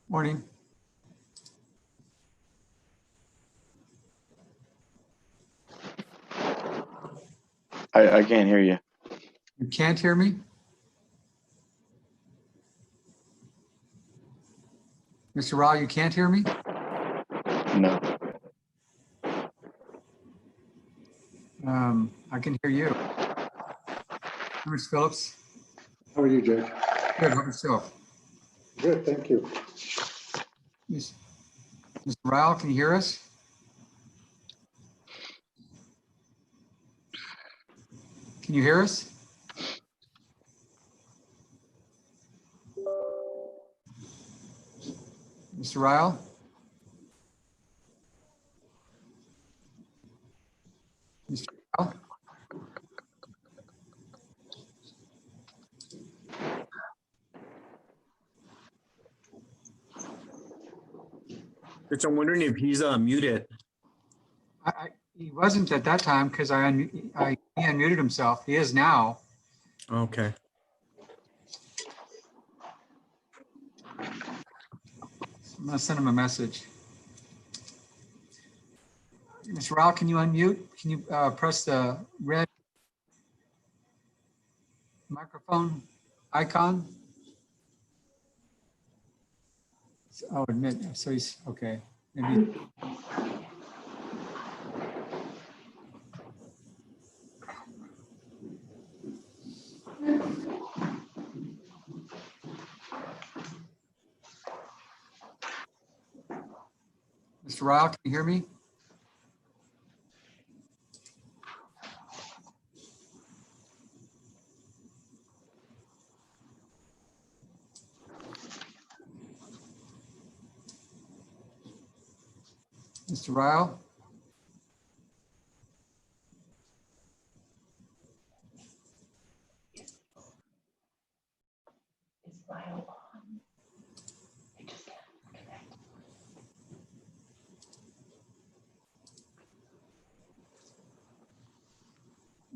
Morning. I can't hear you. You can't hear me? Mr. Rao, you can't hear me? No. I can hear you. Mr. Phillips, How are you, Judge? good, help yourself. Good, thank you. Mr. Rao, can you hear us? Can you hear us? Mr. Rao? Mr. Rao? I'm wondering if he's muted. He wasn't at that time because he unmuted himself. He is now. Okay. I'm gonna send him a message. Mr. Rao, can you unmute? Can you press the red microphone icon? Oh, admit, so he's, okay. Maybe. Mr. Rao, can you hear me? Mr. Rao?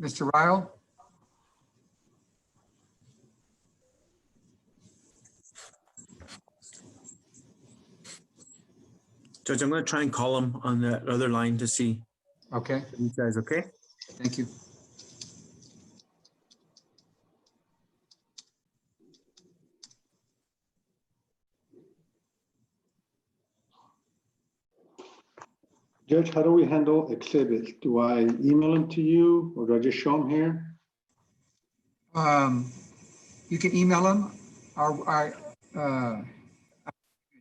Mr. Ryle? Judge, I'm going to try and call him on that other line to see Okay, if he says, okay? thank you. Judge, how do we handle exhibits? Do I email them to you or do I just show them here? You can email them.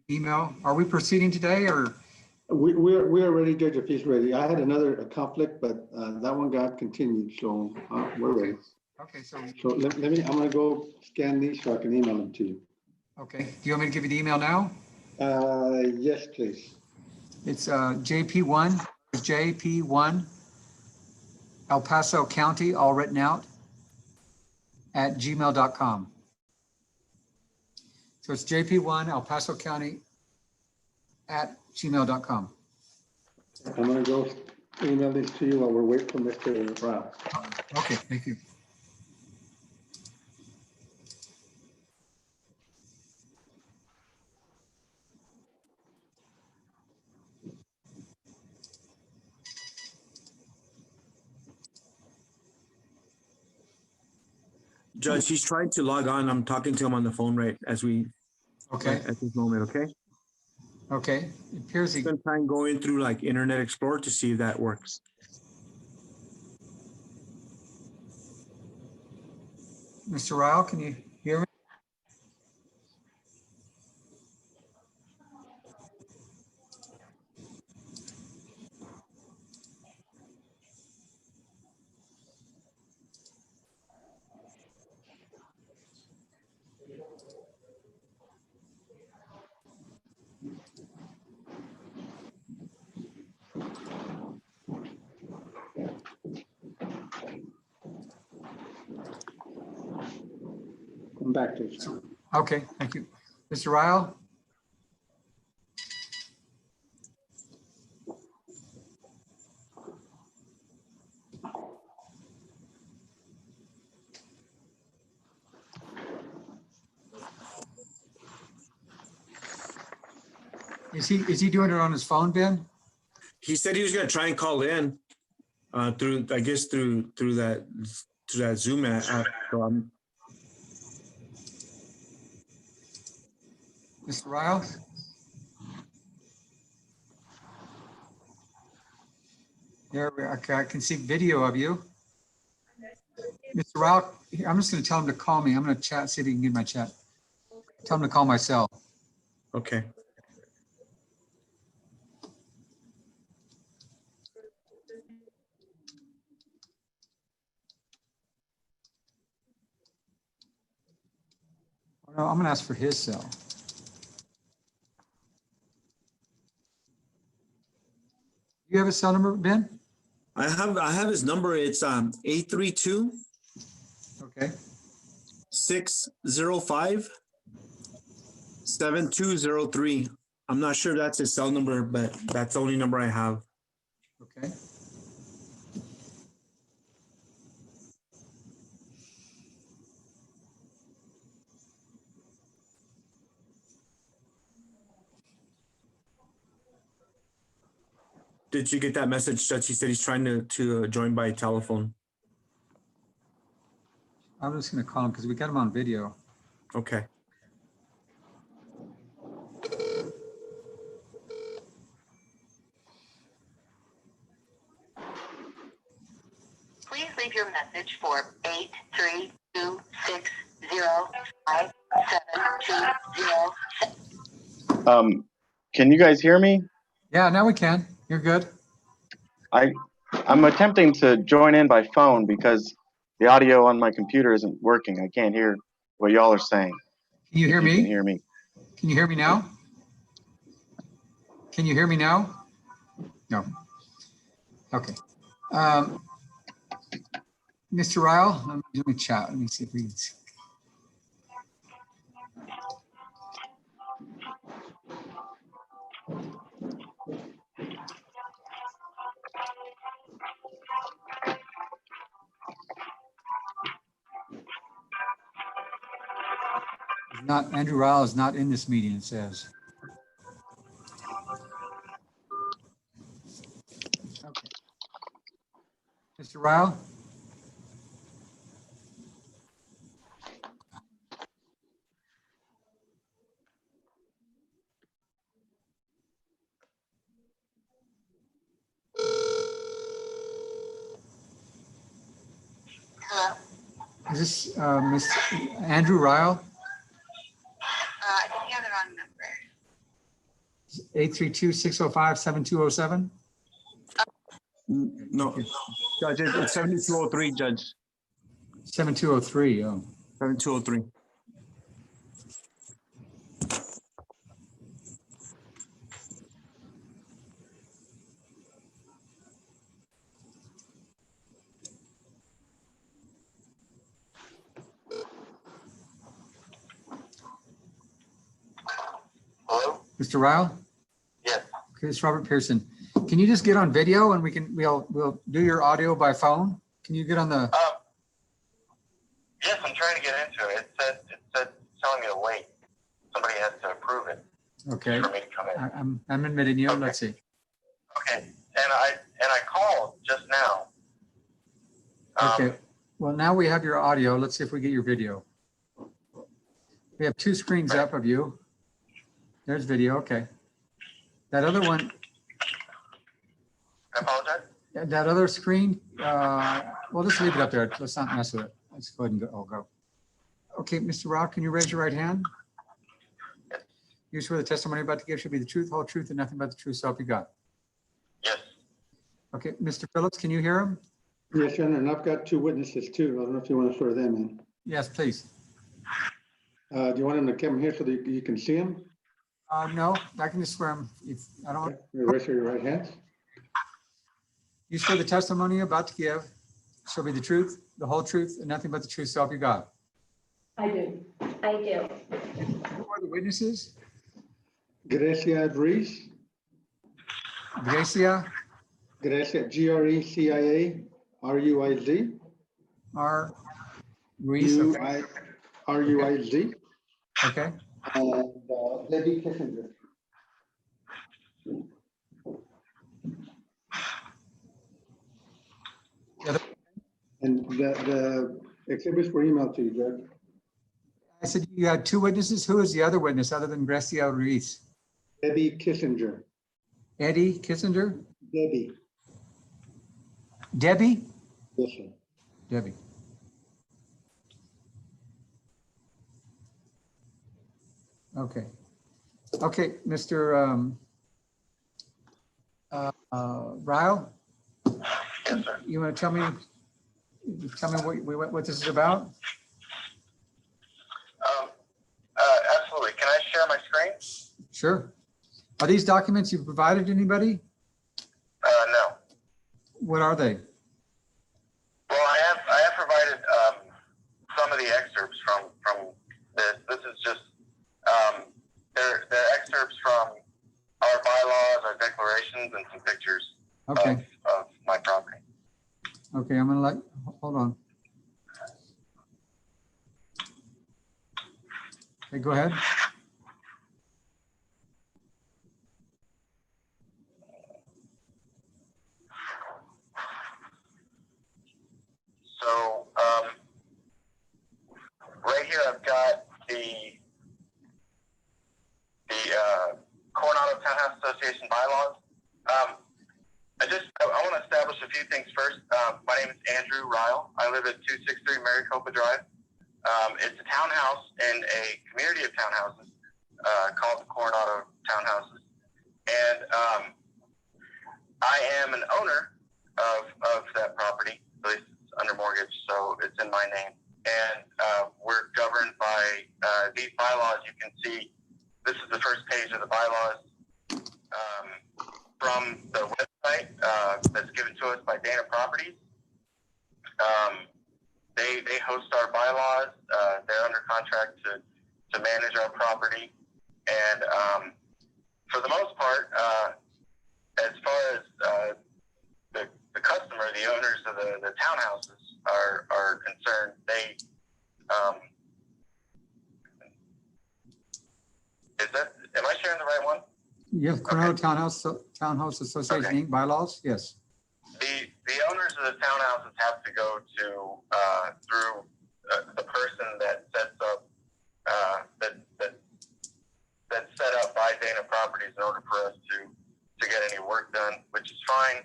Email. Are we proceeding today or? We're ready, Judge, if he's ready. I had another conflict, but that one got continued, so we're ready. Okay, so let me, I'm gonna go scan these so I can email them to you. okay. Do you want me to give you the email now? Yes, please. It's JP1 El Paso County, all written out, at gmail.com. So it's JP1 El Paso County at gmail.com. I'm gonna go email these to you while we're waiting for Mr. Brown. Okay, thank you. Judge, he's trying to log on. I'm talking to him on the phone right as we, Okay, at this moment, okay? okay. It appears he, He's going to try and go in through like Internet Explorer to see if that works. Mr. Ryle, can you hear me? Come back to you. Okay, thank you. Mr. Ryle? Is he doing it on his phone, Ben? He said he was gonna try and call in through, I guess, through that Zoom app. So Mr. Ryle? Okay, I can see video of you. Mr. Ryle, I'm just gonna tell him to call me. I'm gonna chat, see if he can get my chat. Tell him to call myself. okay. No, I'm gonna ask for his cell. You have a cell number, Ben? I have his number. It's 832 Okay. 605 7203. I'm not sure if that's his cell number, but that's the only number I have. Okay. Did you get that message, Judge? He said he's trying to join by telephone. I'm just gonna call him because we got him on video. Okay. Please leave your message for 832-605-7207. Can you guys hear me? Yeah, now we can. You're good. I'm attempting to join in by phone because the audio on my computer isn't working. I can't hear what y'all are saying. Can you hear If you can me? hear me. Can you hear me now? Can you hear me now? No. Okay. Mr. Ryle, let me chat. Let me see if we can see. Not, Andrew Ryle is not in this meeting, it says. Okay. Mr. Ryle? Hello? Is this Mr. Andrew Ryle? I think you have the wrong number. 832-605-7207? No, Judge, it's 7203, Judge. 7203, oh. 7203. Hello? Mr. Ryle? Yes. Okay, it's Robert Pearson. Can you just get on video and we'll do your audio by phone? Can you get on the, Yes, I'm trying to get into it. It said telling me to wait. Somebody has to approve it okay, for me to come in. I'm admitting you, Okay. let's see. Okay. And I called just now. Okay, well, now we have your audio. Let's see if we get your video. We have two screens up of you. There's video, okay. That other one, I apologize. that other screen, we'll just leave it up there. Let's not mess with it. Let's go ahead and go. Okay, Mr. Ryle, can you raise your right hand? You swear the testimony you're about to give should be the truth, whole truth, and nothing but the truth, so help you God. Yes. Okay, Mr. Phillips, can you hear him? Yes, Your Honor, and I've got two witnesses too. I don't know if you want to swear them in. Yes, please. Do you want them to come here so that you can see them? No, I can just swear him. If I don't, Raise your right hands. you swear the testimony you're about to give shall be the truth, the whole truth, and nothing but the truth, so help you God. I do. Who are the witnesses? Grecia Ruiz, Gracia, Grecia, Ruiz, R. Ruiz, okay. Ruiz, Okay. and Debbie Kissinger. And the exhibits were emailed to you, Judge. I said you had two witnesses. Who is the other witness other than Gracia Ruiz? Debbie Kissinger. Eddie Kissinger? Debbie. Debbie? Yes, sir. Debbie. Okay. Okay, Mr. Ryle, Yes, sir. you want to tell me what this is about? Absolutely. Can I share my screen? Sure. Are these documents you've provided to anybody? No. What are they? Well, I have provided some of the excerpts from this. This is just they're excerpts from our bylaws, our declarations, and some pictures Okay, of my property. okay, I'm gonna hold on. Okay, go ahead. So right here, I've got the Coronado Townhouse Association bylaws. I want to establish a few things first. My name is Andrew Ryle. I live at 263 Maricopa Drive. It's a townhouse in a community of townhouses called the Coronado Townhouses. And I am an owner of that property. At least it's under mortgage, so it's in my name. And we're governed by these bylaws. You can see this is the first page of the bylaws from the website that's given to us by Dana Properties. They host our bylaws. They're under contract to manage our property. And for the most part, as far as the customer, the owners of the townhouses are concerned, they am I sharing the right one? You have Coronado Townhouse Association Okay. Inc. bylaws? Yes. The owners of the townhouses have to go to through the person that sets up that's set up by Dana Properties in order for us to get any work done, which is fine.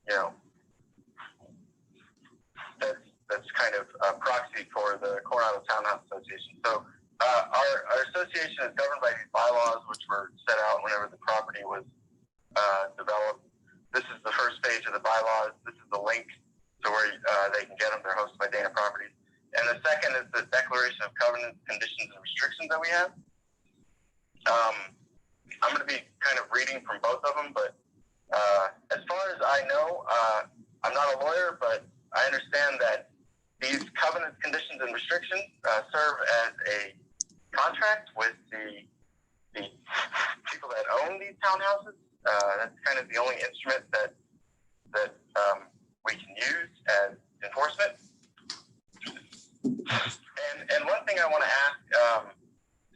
You know, that's kind of a proxy for the Coronado Townhouse Association. So our association is governed by these bylaws, which were set out whenever the property was developed. This is the first page of the bylaws. This is the link to where they can get them. They're hosted by Dana Properties. And the second is the Declaration of Covenants, Conditions, and Restrictions that we have. I'm going to be kind of reading from both of them, but as far as I know, I'm not a lawyer, but I understand that these covenants, conditions, and restrictions serve as a contract with the people that own these townhouses. That's kind of the only instrument that we can use as enforcement. And one thing I want to ask,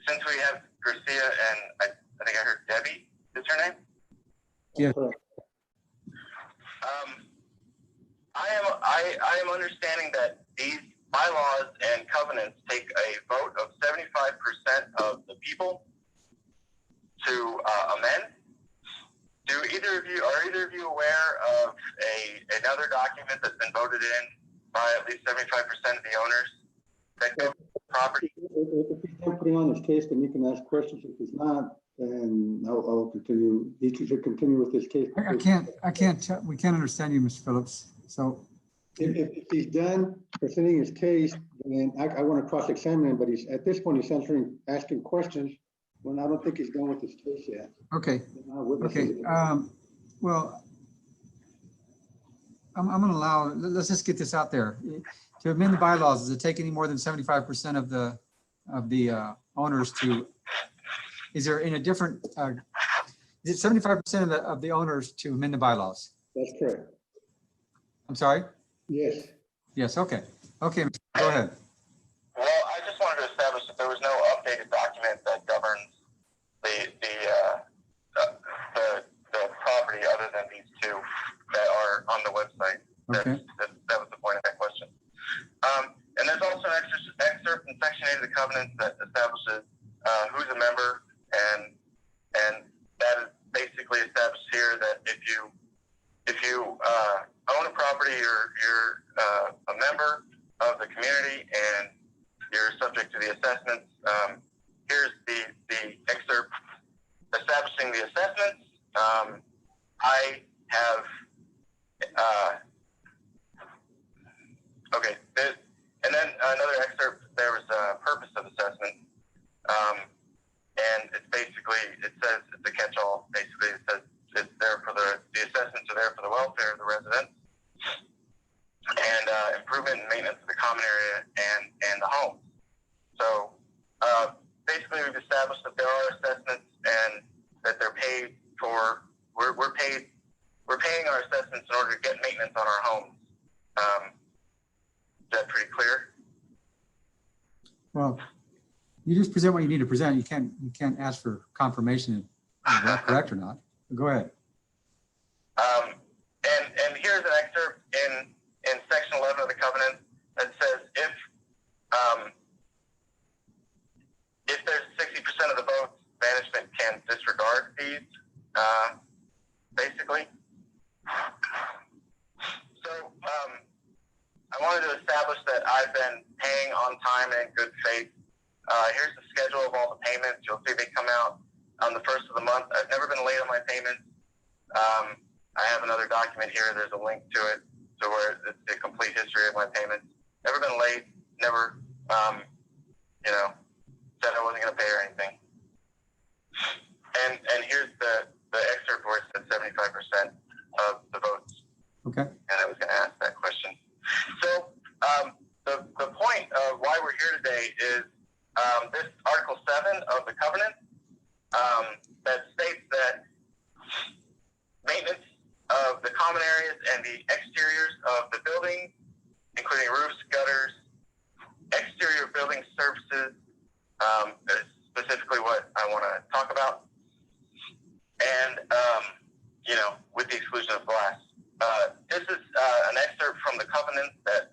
since we have Garcia and I think I heard Debbie, is her name? Yeah. I am understanding that these bylaws and covenants take a vote of 75% of the people to amend. Are either of you aware of another document that's been voted in by at least 75% of the owners that go property? If he's done putting on his case, then you can ask questions. If he's not, then I'll continue. He should continue with this case. I can't tell, we can't understand you, Mr. Phillips. So, If he's done presenting his case, then I want to cross-examine him, but at this point, he's asking questions when I don't think he's done with his case yet. okay, okay. Well, I'm going to allow, let's just get this out there. To amend the bylaws, does it take any more than 75% of the owners to, is there in a different, is it 75% of the owners to amend the bylaws? That's correct. I'm sorry? Yes. Yes, okay. Okay, go ahead. Well, I just wanted to establish that there was no updated document that governs who's a member, and that is basically established here that if you own a property, you're a member of the community and you're subject to the assessments. Here's the excerpt establishing the assessments. I have okay. And then another excerpt. There was a purpose of assessment, and it's basically it says it's a catch-all. Basically, it says it's there for the assessments are there for the welfare of the residents and improvement and maintenance of the common area and the homes. So basically, we've established that there are assessments and that they're paid for. We're paying our assessments in order to get maintenance on our homes. Is that pretty clear? Well, you just present what you need to present. You can't ask for confirmation if that's correct or not. Go ahead. And here's an excerpt in section 11 of the covenant that says if there's 60% of the votes, management can disregard these, basically. So I wanted to establish that I've been paying on time and in good faith. Here's the schedule of all the payments. You'll see they come out on the first of the month. I've never been late on my payments. I have another document here. There's a link to it, to where it's the complete history of my payments. Never been late. Never, said I wasn't going to pay or anything. And here's the excerpt where it said 75% of the votes. Okay. And I was going to ask that question. So the point of why we're here today is this Article 7 of the covenant that states that maintenance of the common areas and the exteriors of the building, including roofs, gutters, exterior building services, is specifically what I want to talk about. And, with the exclusion of glass. This is an excerpt from the covenant that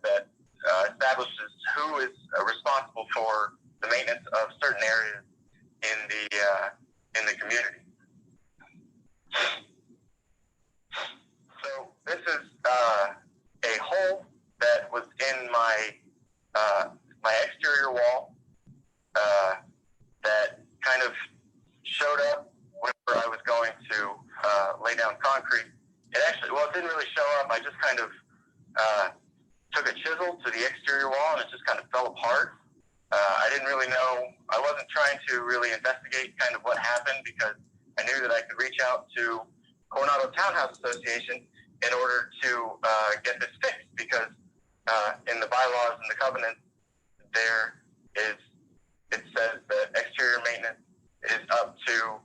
establishes who is responsible for the maintenance of certain areas in the community. So this is a hole that was in my exterior wall that kind of showed up whenever I was going to lay down concrete. It didn't really show up. I just kind of took a chisel to the exterior wall and it just kind of fell apart. I didn't really know. I wasn't trying to really investigate kind of what happened because I knew that I could reach out to Coronado Townhouse Association in order to get this fixed because in the bylaws and the covenant it says that exterior maintenance is up to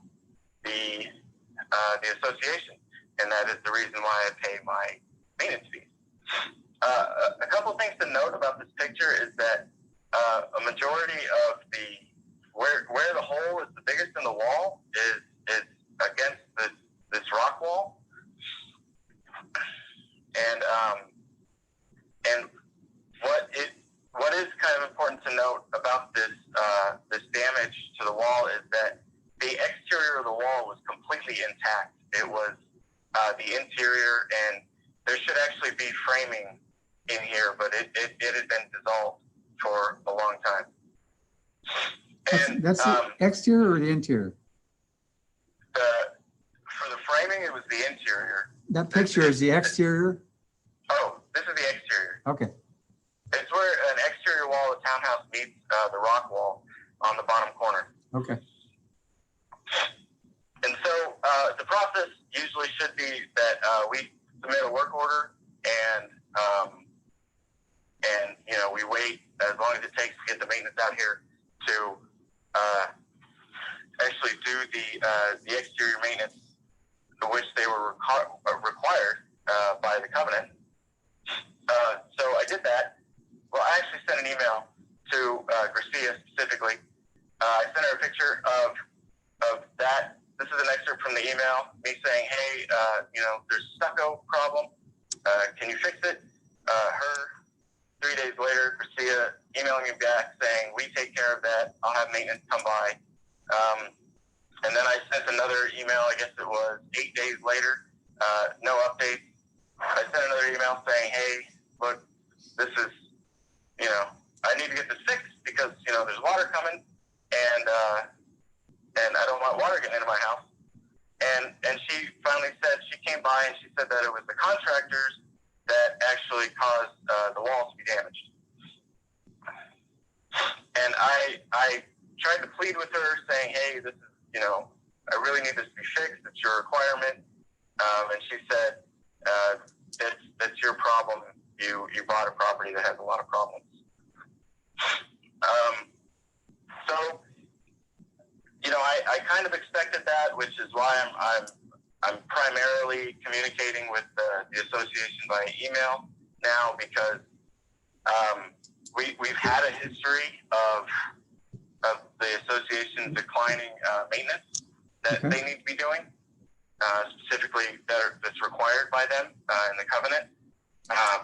the association, and that is the reason why I pay my maintenance fees. A couple of things to note about this picture is that a majority of where the hole is the biggest in the wall is against this rock wall, and what is kind of important to note about this damage to the wall is that the exterior of the wall was completely intact. It was the interior, and there should actually be framing in here, but it had been dissolved for a long time. And That's the exterior or the interior? For the framing, it was the interior. That picture is the exterior? Oh, this is the exterior. Okay. It's where an exterior wall of the townhouse meets the rock wall on the bottom corner. Okay. And so the process usually should be that we submit a work order and we wait as long as it takes to get the maintenance out here to actually do the exterior maintenance to which they were required by the covenant. So I did that. Well, I actually sent an email to Gracia specifically. I sent her a picture of that. This is an excerpt from the email, me saying, hey, there's a stucco problem. Can you fix it? Her, 3 days later, Gracia emailing me back saying, we take care of that. I'll have maintenance come by And then I sent another email, I guess it was 8 days later, no update. I sent another email saying, hey, look, this is, I need to get this fixed because, there's water coming and I don't want water getting into my house. And she finally said, she came by and she said that it was the contractors that actually caused the walls to be damaged. And I tried to plead with her saying, hey, this is, I really need this to be fixed. It's your requirement. And she said, that's your problem. You bought a property that has a lot of problems. So, I kind of expected that, which is why I'm primarily communicating with the association via email now, because we've had a history of the association declining maintenance that Okay. they need to be doing, specifically that's required by them in the covenant.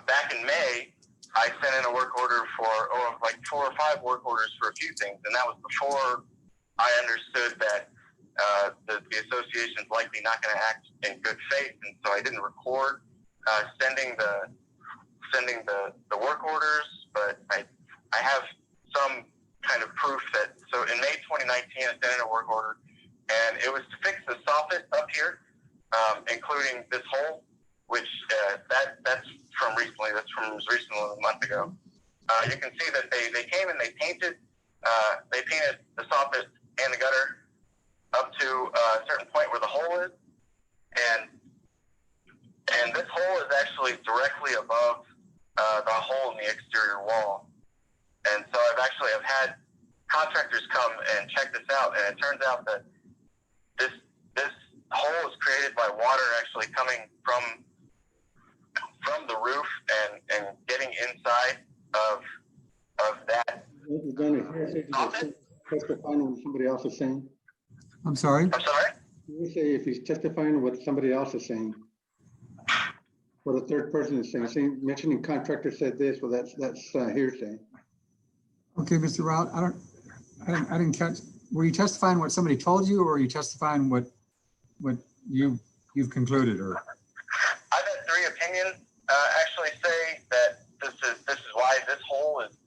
Back in May, I sent in a work order for like 4 or 5 work orders for a few things, and that was before I understood that the association is likely not going to act in good faith, and so I didn't record sending the work orders, but I have some kind of proof that. So in May 2019, I sent in a work order, and it was to fix the soffit up here, including this hole, which that's from recently. That's from recently, a month ago. You can see that they came and they painted the soffit and the gutter up to a certain point where the hole is, and this hole is actually directly above the hole in the exterior wall. And so I've had contractors come and check this out, and it turns out that this hole is created by water actually coming from the roof and getting inside of that. Is there any hearsay soffit. testifying what somebody else is saying? I'm sorry. I'm sorry? You say if he's testifying what somebody else is saying, what a third person is saying, mentioning contractor said this, well, that's hearsay. Okay, Mr. Rout, I didn't catch, were you testifying what somebody told you, or are you testifying what you've concluded, or? I've had 3 opinions actually say that this is why this hole is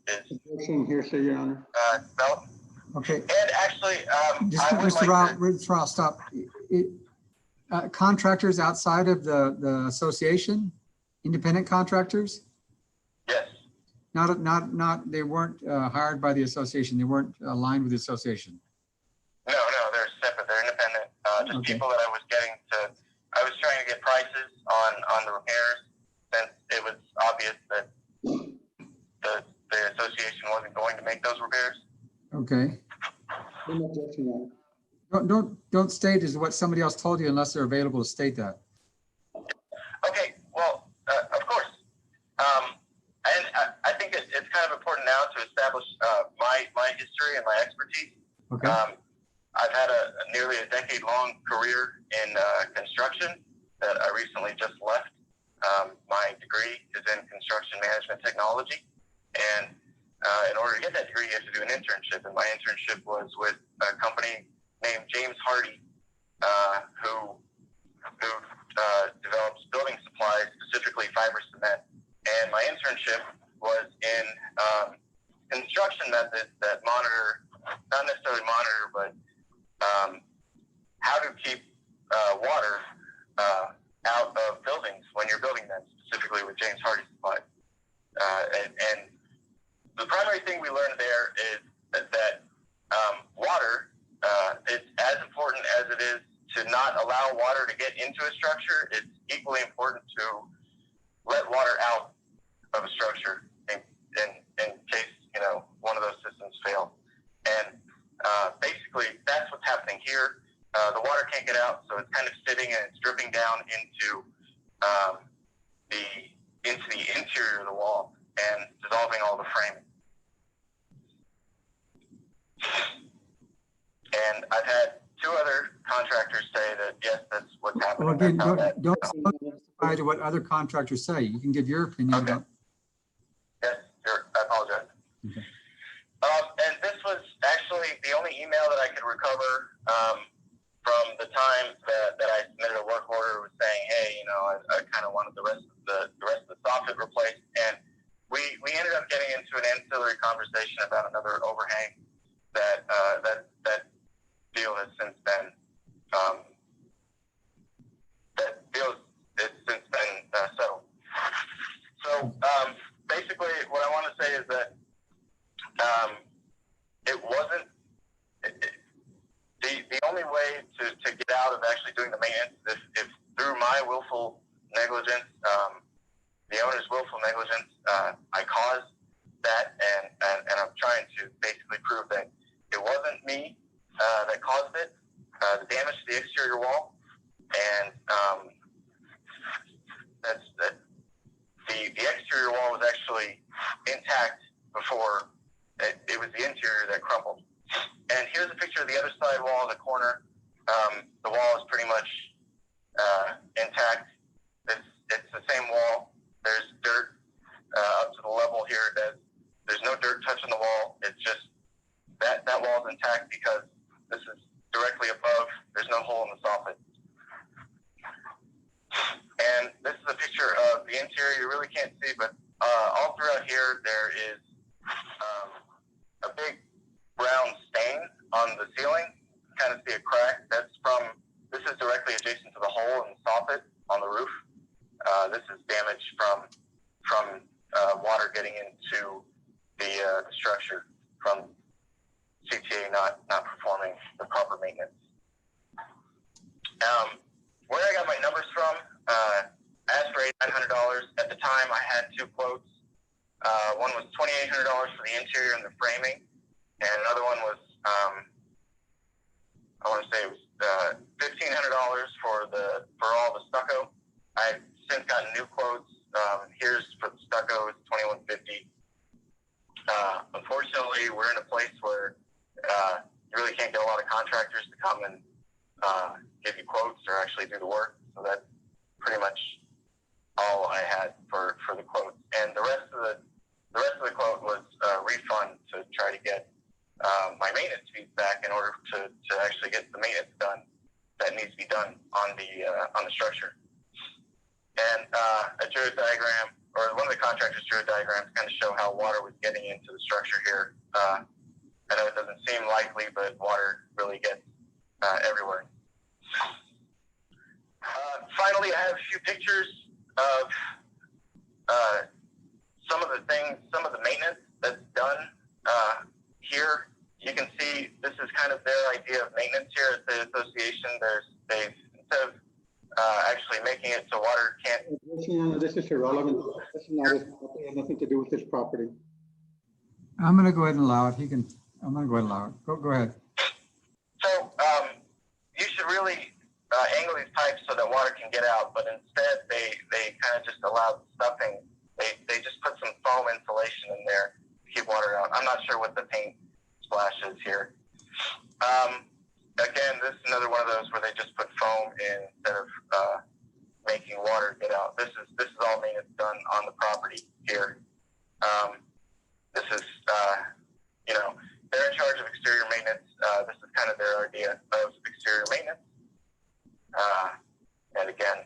You're saying hearsay, Your Honor? developed. Okay, And actually, just, I would Mr. like Rout, stop. Contractors outside of the association, independent contractors? yes. Not, they weren't hired by the association. They weren't aligned with the association. No, they're separate. They're independent. Just Okay. people that I was trying to get prices on the repairs, since it was obvious that the association wasn't going to make those repairs. Okay. No objection, Your Honor. Don't state as what somebody else told you unless they're available to state that. Okay, well, of course. And I think it's kind of important now to establish my history and my expertise. Okay. I've had nearly a decade-long career in construction that I recently just left. My degree is in construction management technology, and in order to get that degree, you have to do an internship. And my internship was with a company named James Hardy, who develops building supplies, specifically fiber cement. And my internship was in construction methods that monitor, not necessarily monitor, but how to keep water out of buildings when you're building them, specifically with James Hardy supplies. And the primary thing we learned there is that water is as important as it is to not allow water to get into a structure. It's equally important to let water out of a structure in case, one of those systems fail. And basically, that's what's happening here. The water can't get out, so it's kind of sitting and it's dripping down into the interior of the wall and dissolving all the framing. And I've had 2 other contractors say that, yes, that's what's happening. Well, again, That's how don't that- testify to what other contractors say. You can give your opinion. Okay. about- Yes, I apologize. Okay. And this was actually the only email that I could recover from the time that I submitted a work order was saying, hey, you know, I kind of wanted the rest of the soffit replaced, and we ended up getting into an ancillary conversation about another overhang that deal has since been settled. So basically, what I want to say is that it wasn't the only way to get out of actually doing the maintenance if through my willful negligence, the owner's willful negligence, I caused that, and I'm trying to basically prove that it wasn't me that caused it, the damage to the exterior wall, and that's that the exterior wall was actually intact before it was the interior that crumbled. And here's a picture of the other side wall, the corner. The wall is pretty much intact. It's the same wall. There's dirt up to the level here. There's no dirt touching the wall. It's just that wall is intact because this is directly above. There's no hole in the soffit. And this is a picture of the interior. You really can't see, but all throughout here there is a big brown stain on the ceiling. You can kind of see a crack. This is directly adjacent to the hole in the soffit on the roof. This is damage from water getting into the structure from CTA not performing the proper maintenance. Where I got my numbers from, I asked for $800. At the time, I had two quotes. One was $2,800 for the interior and the framing, and another one was, I want to say it was $1,500 for all the stucco. I've since gotten new quotes. Here's for the stucco, it's $2,150. Unfortunately, we're in a place where you really can't get a lot of contractors to come and give you quotes or actually do the work. So that's pretty much all I had for the quotes. And the rest of the quote was a refund to try to get my maintenance fees back in order to actually get the maintenance done that needs to be done on the structure. And I drew a diagram, or one of the contractors drew a diagram to kind of show how water was getting into the structure here. I know it doesn't seem likely, but water really gets everywhere. Finally, I have a few pictures of some of the maintenance that's done here. You can see this is kind of their idea of maintenance here at the association. Instead of actually making it so water can't. This is irrelevant. This is not his property. It has nothing to do with this property. I'm going to go ahead and allow it. I'm going to go ahead and allow it. Go ahead. So you should really angle these pipes so that water can get out, but instead they kind of just allow stuffing. They just put some foam insulation in there to keep water out. I'm not sure what the paint splash is here. Again, this is another one of those where they just put foam in instead of making water get out. This is all maintenance done on the property here. This is they're in charge of exterior maintenance. This is kind of their idea of exterior maintenance. And again,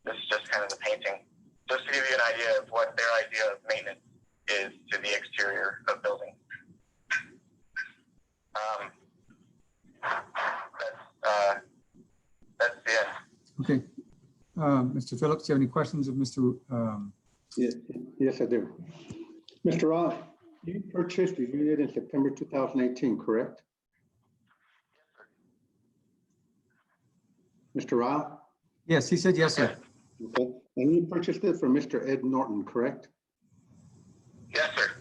this is just kind of the painting, just to give you an idea of what their idea of maintenance is to the exterior of buildings. That's the end. Okay. Mr. Phillips, do you have any questions of Mr. Yes, I do. Mr. Roth, you purchased the unit in September 2018, correct? Mr. Roth? Yes, he said yes, sir. Okay. And you purchased it from Mr. Ed Norton, correct? Yes, sir.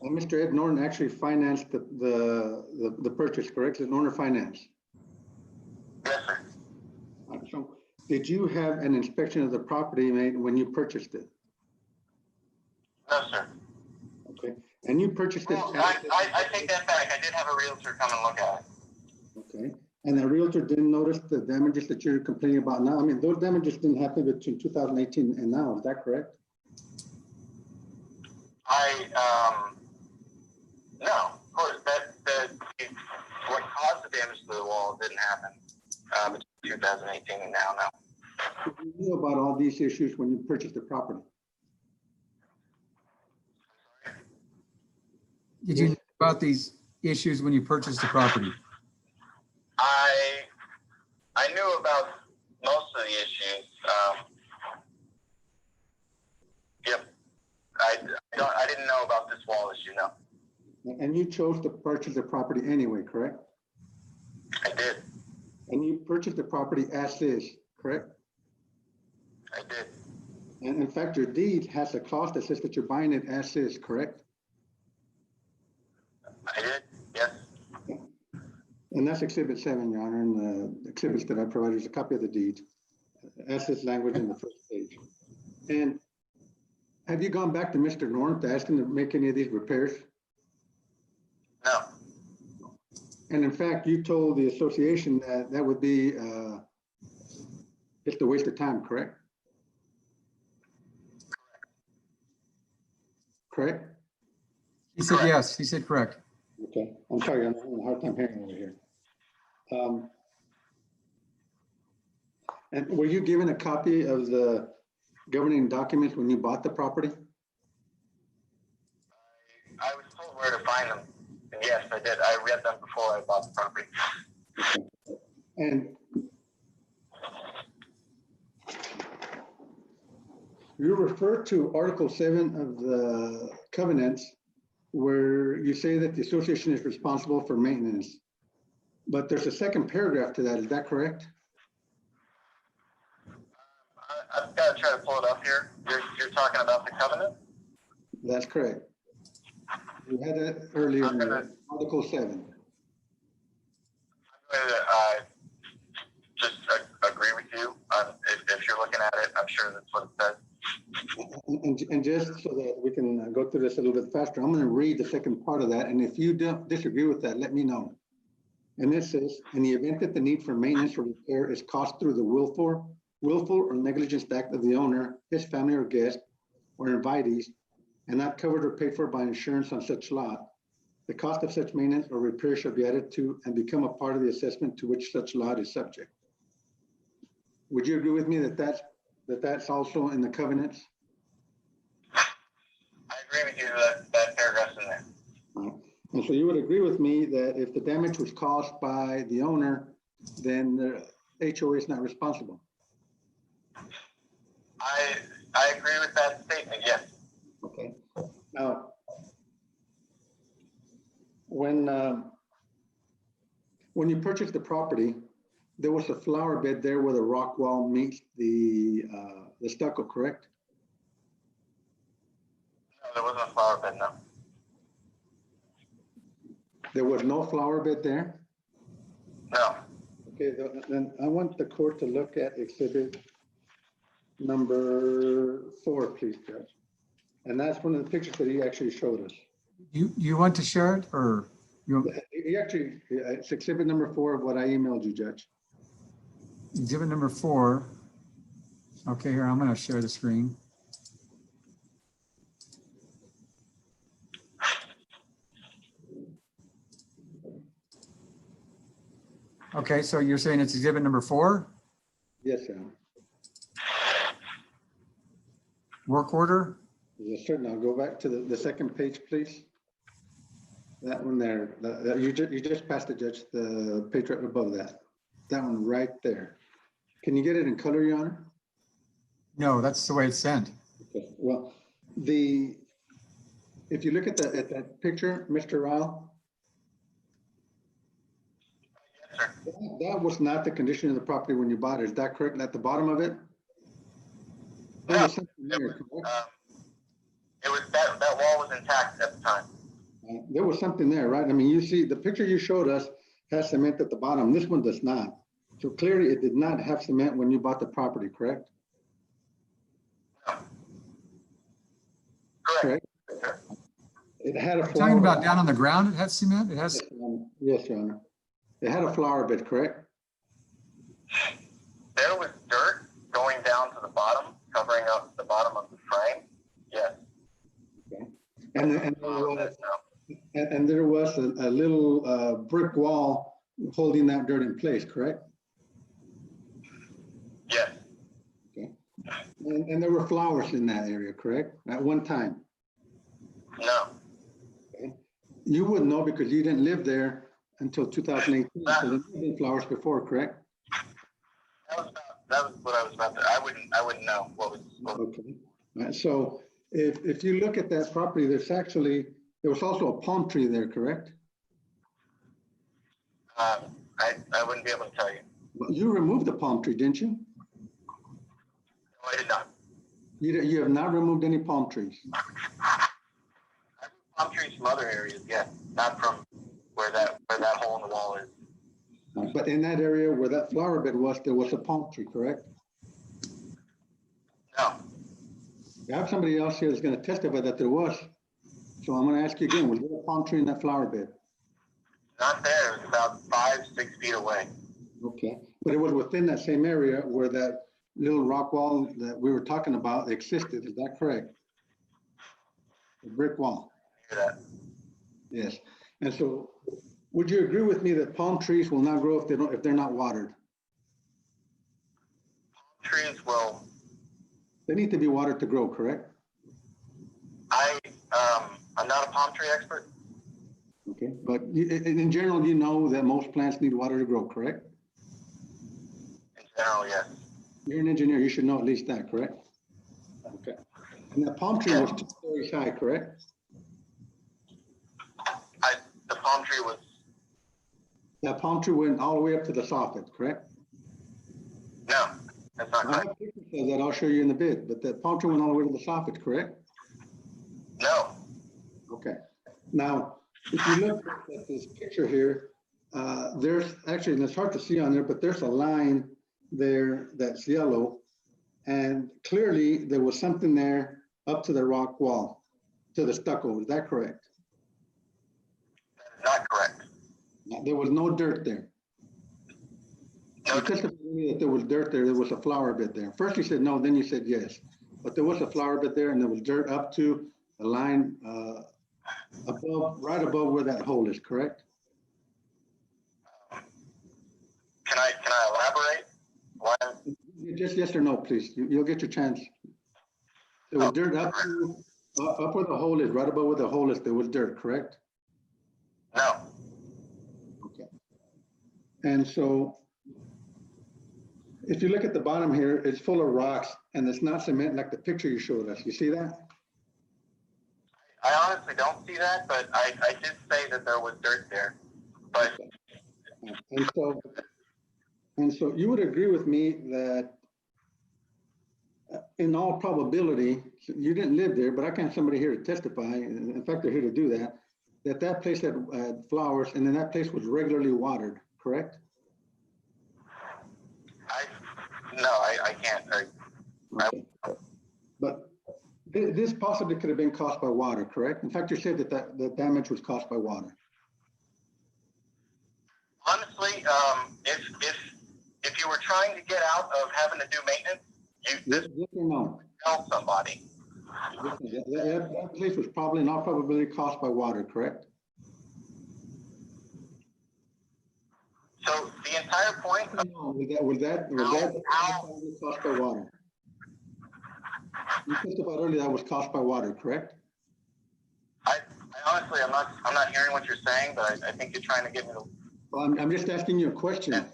And Mr. Ed Norton actually financed the purchase, correct? The Norton Finance. Yes, sir. So did you have an inspection of the property made when you purchased it? No, sir. Okay. And you purchased it. Well, I take that back. I did have a realtor come and look at it. Okay. And the realtor didn't notice the damages that you're complaining about now? I mean, those damages didn't happen between 2018 and now, is that correct? No, course, what caused the damage to the wall didn't happen between 2018 and now. No. You knew about all these issues when you purchased the property. Did you know about these issues when you purchased the property? I knew about most of the issues. Yep. I didn't know about this wall issue, no. And you chose to purchase the property anyway, correct? I did. And you purchased the property as is, correct? I did. And in fact, your deed has a clause that says that you're buying it as is, correct? I did, yes. And that's Exhibit 7, Your Honor, and the exhibits that I provided is a copy of the deed, as is language in the first page. And have you gone back to Mr. Norm to ask him to make any of these repairs? No. And in fact, you told the association that that would be just a waste of time, correct? Correct? He said yes, he said correct. Okay, I'm sorry, I'm having a hard time hearing over here. And were you given a copy of the governing documents when you bought the property? I was told where to find them. And yes, I did. I read them before I bought the property. And you refer to Article 7 of the covenants, where you say that the association is responsible for maintenance. But there's a second paragraph to that, is that correct? I've got to try to pull it up here. You're talking about the covenant? That's correct. You had that earlier, in Article 7. I'm going to just agree with you. If you're looking at it, I'm sure that's what it says. And just so that we can go through this a little bit faster, I'm going to read the second part of that. And if you don't disagree with that, let me know. And it says, in the event that the need for maintenance or repair is caused through the willful or negligent act of the owner, his family or guest, or invitees, and not covered or paid for by insurance on such lot, the cost of such maintenance or repair shall be added to and become a part of the assessment to which such lot is subject. Would you agree with me that that's also in the covenants? I agree with you that paragraph's in there. And so you would agree with me that if the damage was caused by the owner, then the HOA is not responsible? I agree with that statement, yes. Okay. Now, when you purchased the property, there was a flower bed there where the rock wall meets the stucco, correct? No, there wasn't a flower bed, no. There was no flower bed there? No. Okay, then I want the court to look at exhibit number 4, please, Judge. And that's one of the pictures that he actually showed us. You want to share it or you? He actually, it's exhibit number 4 of what I emailed you, Judge. Exhibit number 4. Okay, here, I'm going to share the screen. Okay, so you're saying it's exhibit number 4? Yes, sir. Work order? Yes, sir. Now go back to the second page, please. That one there. You just passed it, Judge. The page right above that. That one right there. Can you get it in color, Your Honor? No, that's the way it's sent. Okay. Well, if you look at that picture, Mr. Rao, Yes, sir. that was not the condition of the property when you bought it. Is that correct? At the bottom of it? There No, was something there, correct? It was that wall was intact at the time. There was something there, right? I mean, you see, the picture you showed us has cement at the bottom. This one does not. So clearly, it did not have cement when you bought the property, correct? No. Correct. It had a You're flower. talking about down on the ground, it has cement? It has, Yes, Your Honor. It had a flower bed, correct? There was dirt going down to the bottom, covering up the bottom of the frame. Yes. And there was, No. And there was a little brick wall holding that dirt in place, correct? Yes. Okay. And there were flowers in that area, correct? At one time? No. Okay. You wouldn't know because you didn't live there until 2018, so there may have been flowers before, correct? That was what I was about to. I wouldn't know what was. Okay. All right, so if you look at that property, there was also a palm tree there, correct? I wouldn't be able to tell you. Well, you removed the palm tree, didn't you? No, I did not. You have not removed any palm trees. I moved palm trees from other areas, yes, not from where that hole in the wall is. But in that area where that flower bed was, there was a palm tree, correct? No. I have somebody else here that's going to testify that there was. So I'm going to ask you again, was there a palm tree in that flower bed? Not there. It was about 5-6 feet away. Okay, but it was within that same area where that little rock wall that we were talking about existed, is that correct? The brick wall, I hear that. yes. And so would you agree with me that palm trees will not grow if they're not watered? Trees will. They need to be watered to grow, correct? I'm not a palm tree expert. Okay, but in general, you know that most plants need water to grow, correct? In general, yes. You're an engineer, you should know at least that, correct? Okay. And that palm tree was 2 stories high, correct? The palm tree was. That palm tree went all the way up to the soffit, correct? No, that's not I correct. have pictures of that, I'll show you in the bid, but that palm tree went all the way to the soffit, correct? No. Okay. Now, if you look at this picture here, there's actually, and it's hard to see on there, but there's a line there that's yellow. And clearly there was something there up to the rock wall, to the stucco. Is that correct? That is not correct. There was no dirt there. No. You testified to me that there was dirt there. There was a flower bed there. First you said no, then you said yes. But there was a flower bed there and there was dirt up to the line right above where that hole is, correct? Can I elaborate? Why? Just yes or no, please. You'll get your chance. There was dirt up where the hole is, right above where the hole is, there was dirt, correct? No. Okay. And so if you look at the bottom here, it's full of rocks and it's not cement like the picture you showed us. You see that? I honestly don't see that, but I did say that there was dirt there. But And so you would agree with me that in all probability, you didn't live there, but I can have somebody here to testify. In fact, they're here to do that, that place had flowers and then that place was regularly watered, correct? I can't. Okay. But this possibly could have been caused by water, correct? In fact, you said that the damage was caused by water. Honestly, if you were trying to get out of having to do maintenance, Yes or no? tell somebody. That place was probably in all probability caused by water, correct? So the entire point of Was that probably caused by water? You testified earlier that was caused by water, correct? I honestly, I'm not hearing what you're saying, but I think you're trying to get me to. Well, I'm just asking you a question.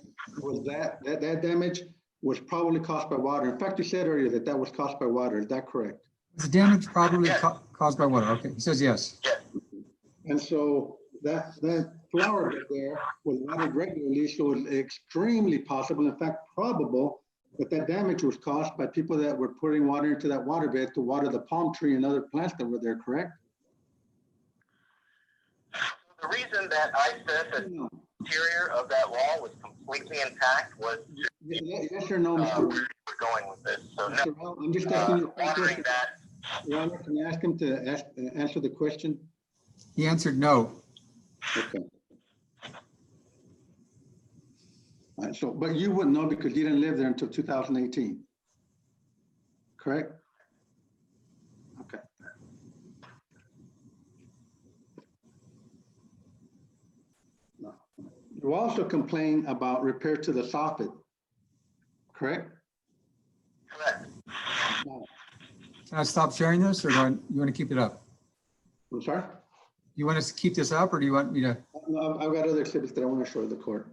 Was that damage was probably caused by water? In fact, you said earlier that was caused by water. Is that correct? Was the damage probably Yes. caused by water? Okay, he says yes. Yes. And so that flower bed there was watered regularly, so it's extremely possible, in fact, probable, that damage was caused by people that were putting water into that water bed to water the palm tree and other plants that were there, correct? The reason that I said that the interior of that wall was completely intact was Yes or no, where Mr. we're going with this. So no, Mr. Rao, I'm just asking you a watering question. that. Your Honor, can I ask him to answer the question? He answered no. Okay. All right, so, but you wouldn't know because you didn't live there until 2018, correct? Okay. You also complain about repair to the soffit, correct? Correct. Can I stop sharing this or you want to keep it up? I'm sorry? You want us to keep this up or do you want me to, No, I've got other exhibits that I want to show the court.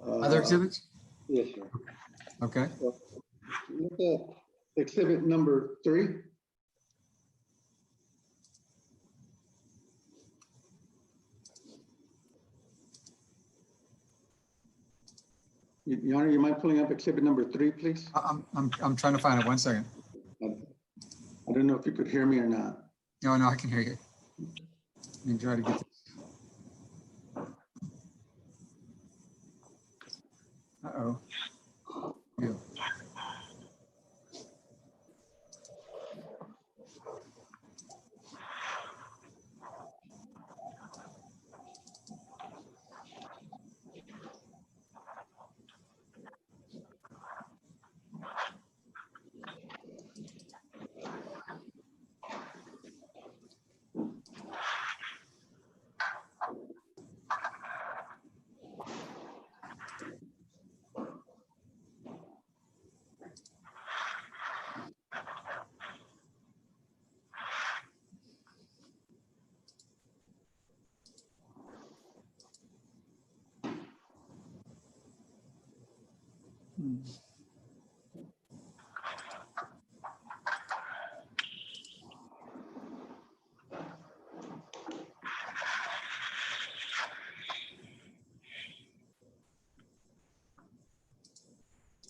other exhibits? Yes, sir. Okay. Look at exhibit number 3. Your Honor, you mind pulling up exhibit number 3, please? I'm trying to find it. 1 second. I don't know if you could hear me or not. No, I can hear you. Let me try to get this. Uh-oh. Yeah.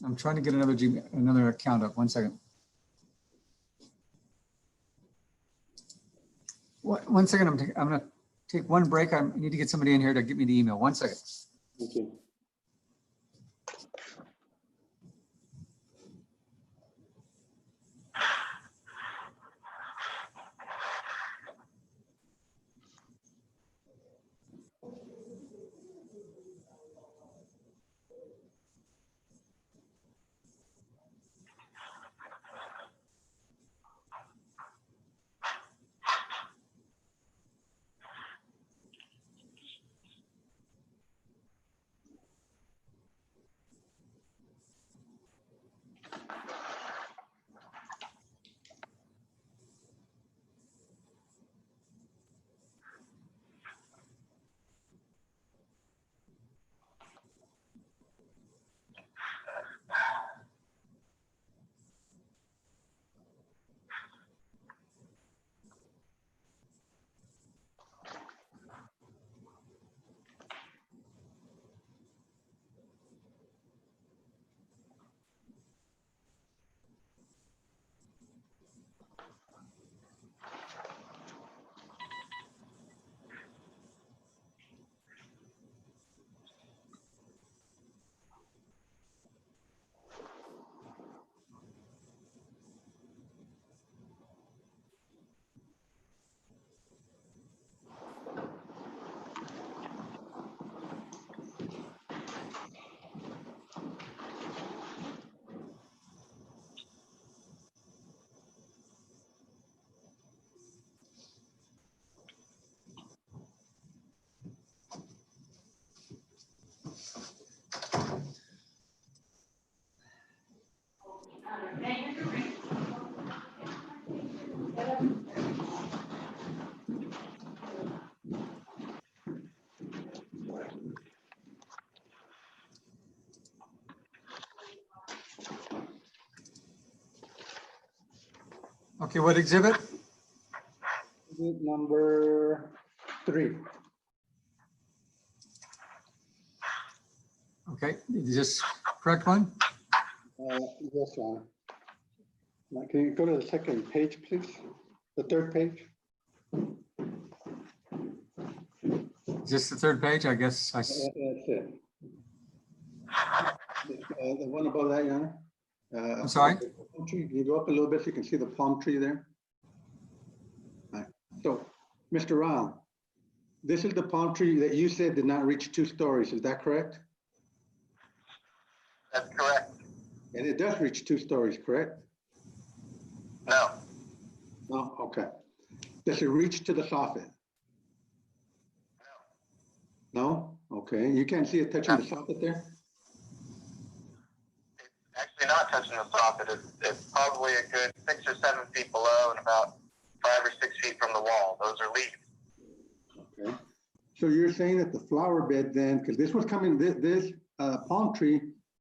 I'm trying to get another account up. 1 second. 1 second. I'm going to take one break. I need to get somebody in here to get me the email. 1 second. Thank you. Okay, what exhibit? Exhibit number 3. Okay, is this correct one? Yes, Your Honor. Now, can you go to the second page, please? The third page? Is this the third page? I guess That's it. The one above that, Your Honor. I'm sorry? Palm tree. Can you go up a little bit so you can see the palm tree there? All right. So, Mr. Rao, this is the palm tree that you said did not reach 2 stories. Is that correct? That's correct. And it does reach 2 stories, correct? No, No, okay. Does it reach to the soffit? No? Okay, you can't see it touching the soffit there? Actually not touching the soffit. It's probably a good 6 or 7 feet below and about 5 or 6 feet from the wall. Those are leaves. Okay. So you're saying that the flower bed then, because this was coming, this palm tree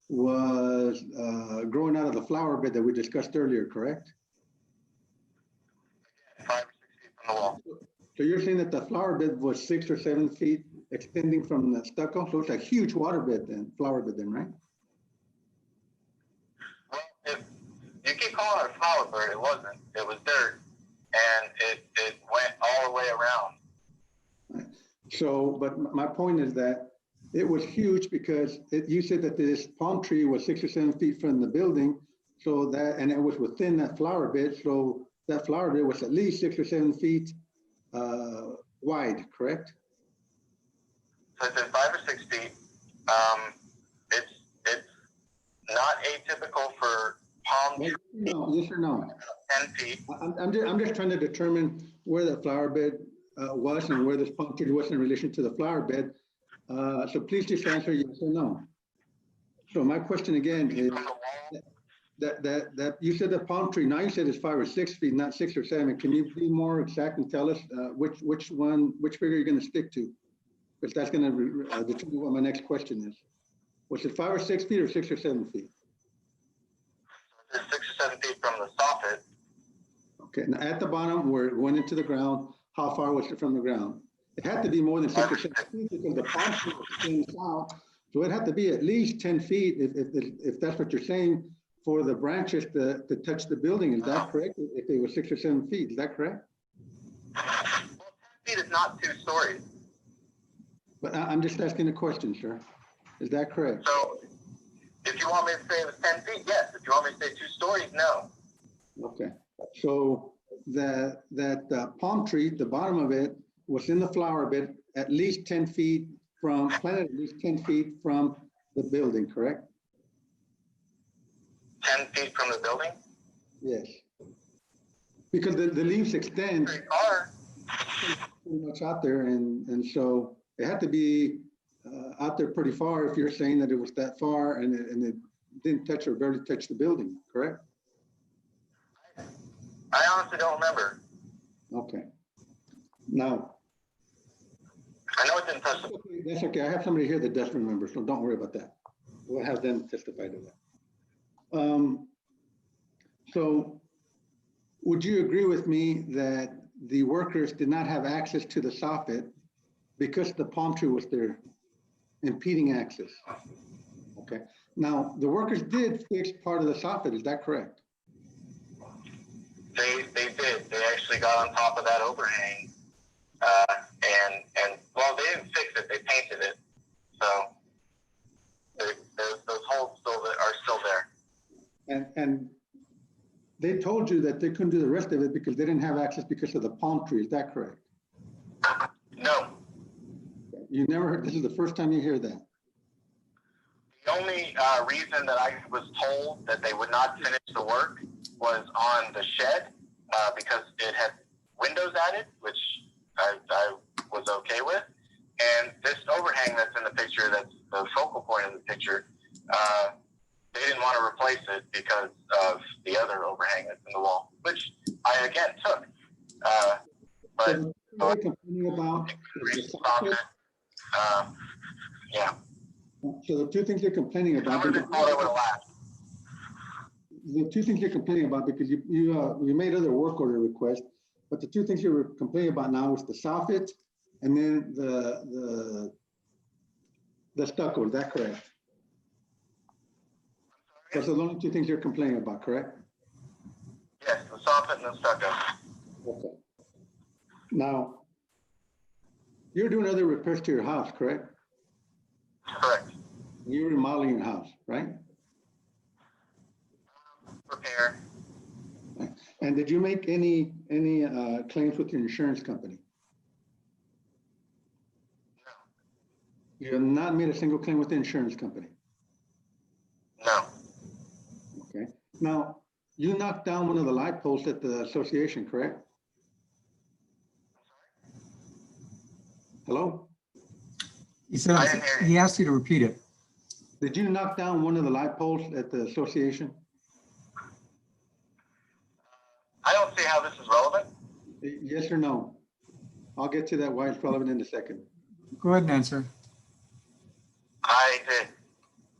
was growing out of the flower bed that we discussed earlier, correct? 5 or 6 feet from the wall. So you're saying that the flower bed was 6 or 7 feet extending from the stucco? So it's a huge water bed then, flower bed then, right? Well, if you keep calling it a flower bed, it wasn't. It was dirt, and it went all the way around. So, but my point is that it was huge because you said that this palm tree was 6 or 7 feet from the building. So that, and it was within that flower bed. So that flower bed was at least 6 or 7 feet wide, correct? So it's 5 or 6 feet. It's not atypical for palm trees. No, yes or no? 10 feet. I'm just trying to determine where the flower bed was and where this palm tree was in relation to the flower bed. So please just answer yes or no. So my question again is From the wall, that you said the palm tree, now you said it's 5 or 6 feet, not 6 or 7. Can you be more exact and tell us which figure you're going to stick to? Because that's going to determine what my next question is. Was it 5 or 6 feet or 6 or 7 feet? it's 6 or 7 feet from the soffit. Okay, now at the bottom where it went into the ground, how far was it from the ground? It had to be more than 6 or 7 feet because the palm tree was facing south. So it had to be at least 10 feet if that's what you're saying for the branches to touch the building. Is that correct? If it was 6 or 7 feet, is that correct? Well, 10 feet is not 2 stories. But I'm just asking a question, sir. Is that correct? So if you want me to say it was 10 feet, yes. If you want me to say 2 stories, no. Okay, so that palm tree, the bottom of it was in the flower bed at least 10 feet from, planted at least 10 feet from the building, correct? 10 feet from the building? Yes. Because the leaves extend Pretty far. pretty much out there and so it had to be out there pretty far if you're saying that it was that far and it didn't touch or barely touch the building, correct? I honestly don't remember. Okay. Now, I know it didn't touch the that's okay. I have somebody here that does remember, so don't worry about that. We'll have them testify to that. So would you agree with me that the workers did not have access to the soffit because the palm tree was there impeding access? Okay. Now, the workers did fix part of the soffit, is that correct? They did. They actually got on top of that overhang, and well, they didn't fix it. They painted it. So those holes are still there. And they told you that they couldn't do the rest of it because they didn't have access because of the palm tree. Is that correct? No. You never heard, this is the first time you hear that. The only reason that I was told that they would not finish the work was on the shed because it had windows added, which I was okay with. And this overhang that's in the picture, that's the focal point of the picture, they didn't want to replace it because of the other overhang that's in the wall, which I again took. But So they're complaining about is the soffit. Yeah, So the two things you're complaining I about, would have thought it would have lasted. the two things you're complaining about, because you made other work order requests, but the two things you were complaining about now is the soffit and then the stucco, is that correct? Those are the only two things you're complaining about, correct? Yes, the soffit and the stucco. Okay. Now, you're doing other repairs to your house, correct? Correct. You're remodeling your house, right? Repair. And did you make any claims with your insurance company? No. You have not made a single claim with the insurance company. No. Okay. Now, you knocked down one of the light posts at the association, correct? Hello? He said, I didn't hear you. he asked you to repeat it. Did you knock down one of the light poles at the association? I don't see how this is relevant. Yes or no? I'll get to that why it's relevant in a second. Go ahead and answer. I did.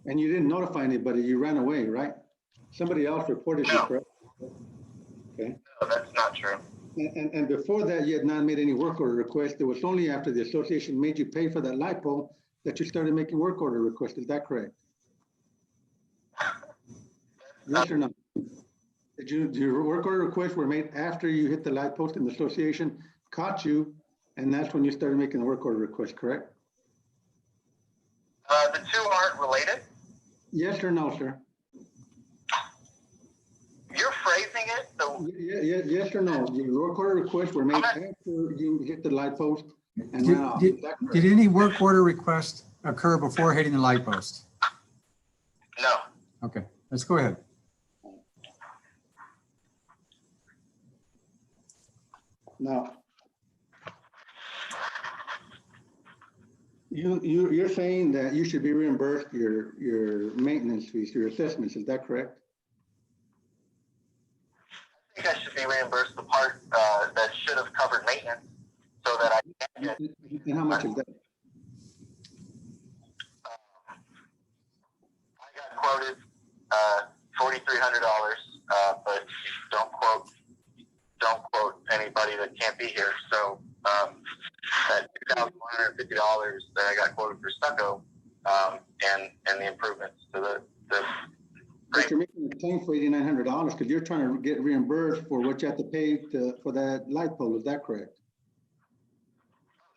And you didn't notify anybody, you ran away, right? Somebody else reported you, No. correct? Okay. No, that's not true. And before that, you had not made any work order requests. It was only after the association made you pay for that light pole that you started making work order requests. Is that correct? Yes or no? Did your work order requests were made after you hit the light post and the association caught you, and that's when you started making the work order request, correct? The two aren't related. Yes or no, sir? You're phrasing it the Yes or no? Your work order requests were made after you hit the light post and Did, ran off. did, Is that correct? did any work order request occur before hitting the light post? no. Okay, let's go ahead. Now, you're saying that you should be reimbursed your maintenance fees, your assessments, is that correct? I think I should be reimbursed the part that should have covered maintenance, so that I can get. And how much is that? I got quoted $4,300, but don't quote anybody that can't be here. So that $2,150 that I got quoted for stucco and the improvements to the But you're making a claim for $8,900 because you're trying to get reimbursed for what you have to pay for that light pole, is that correct?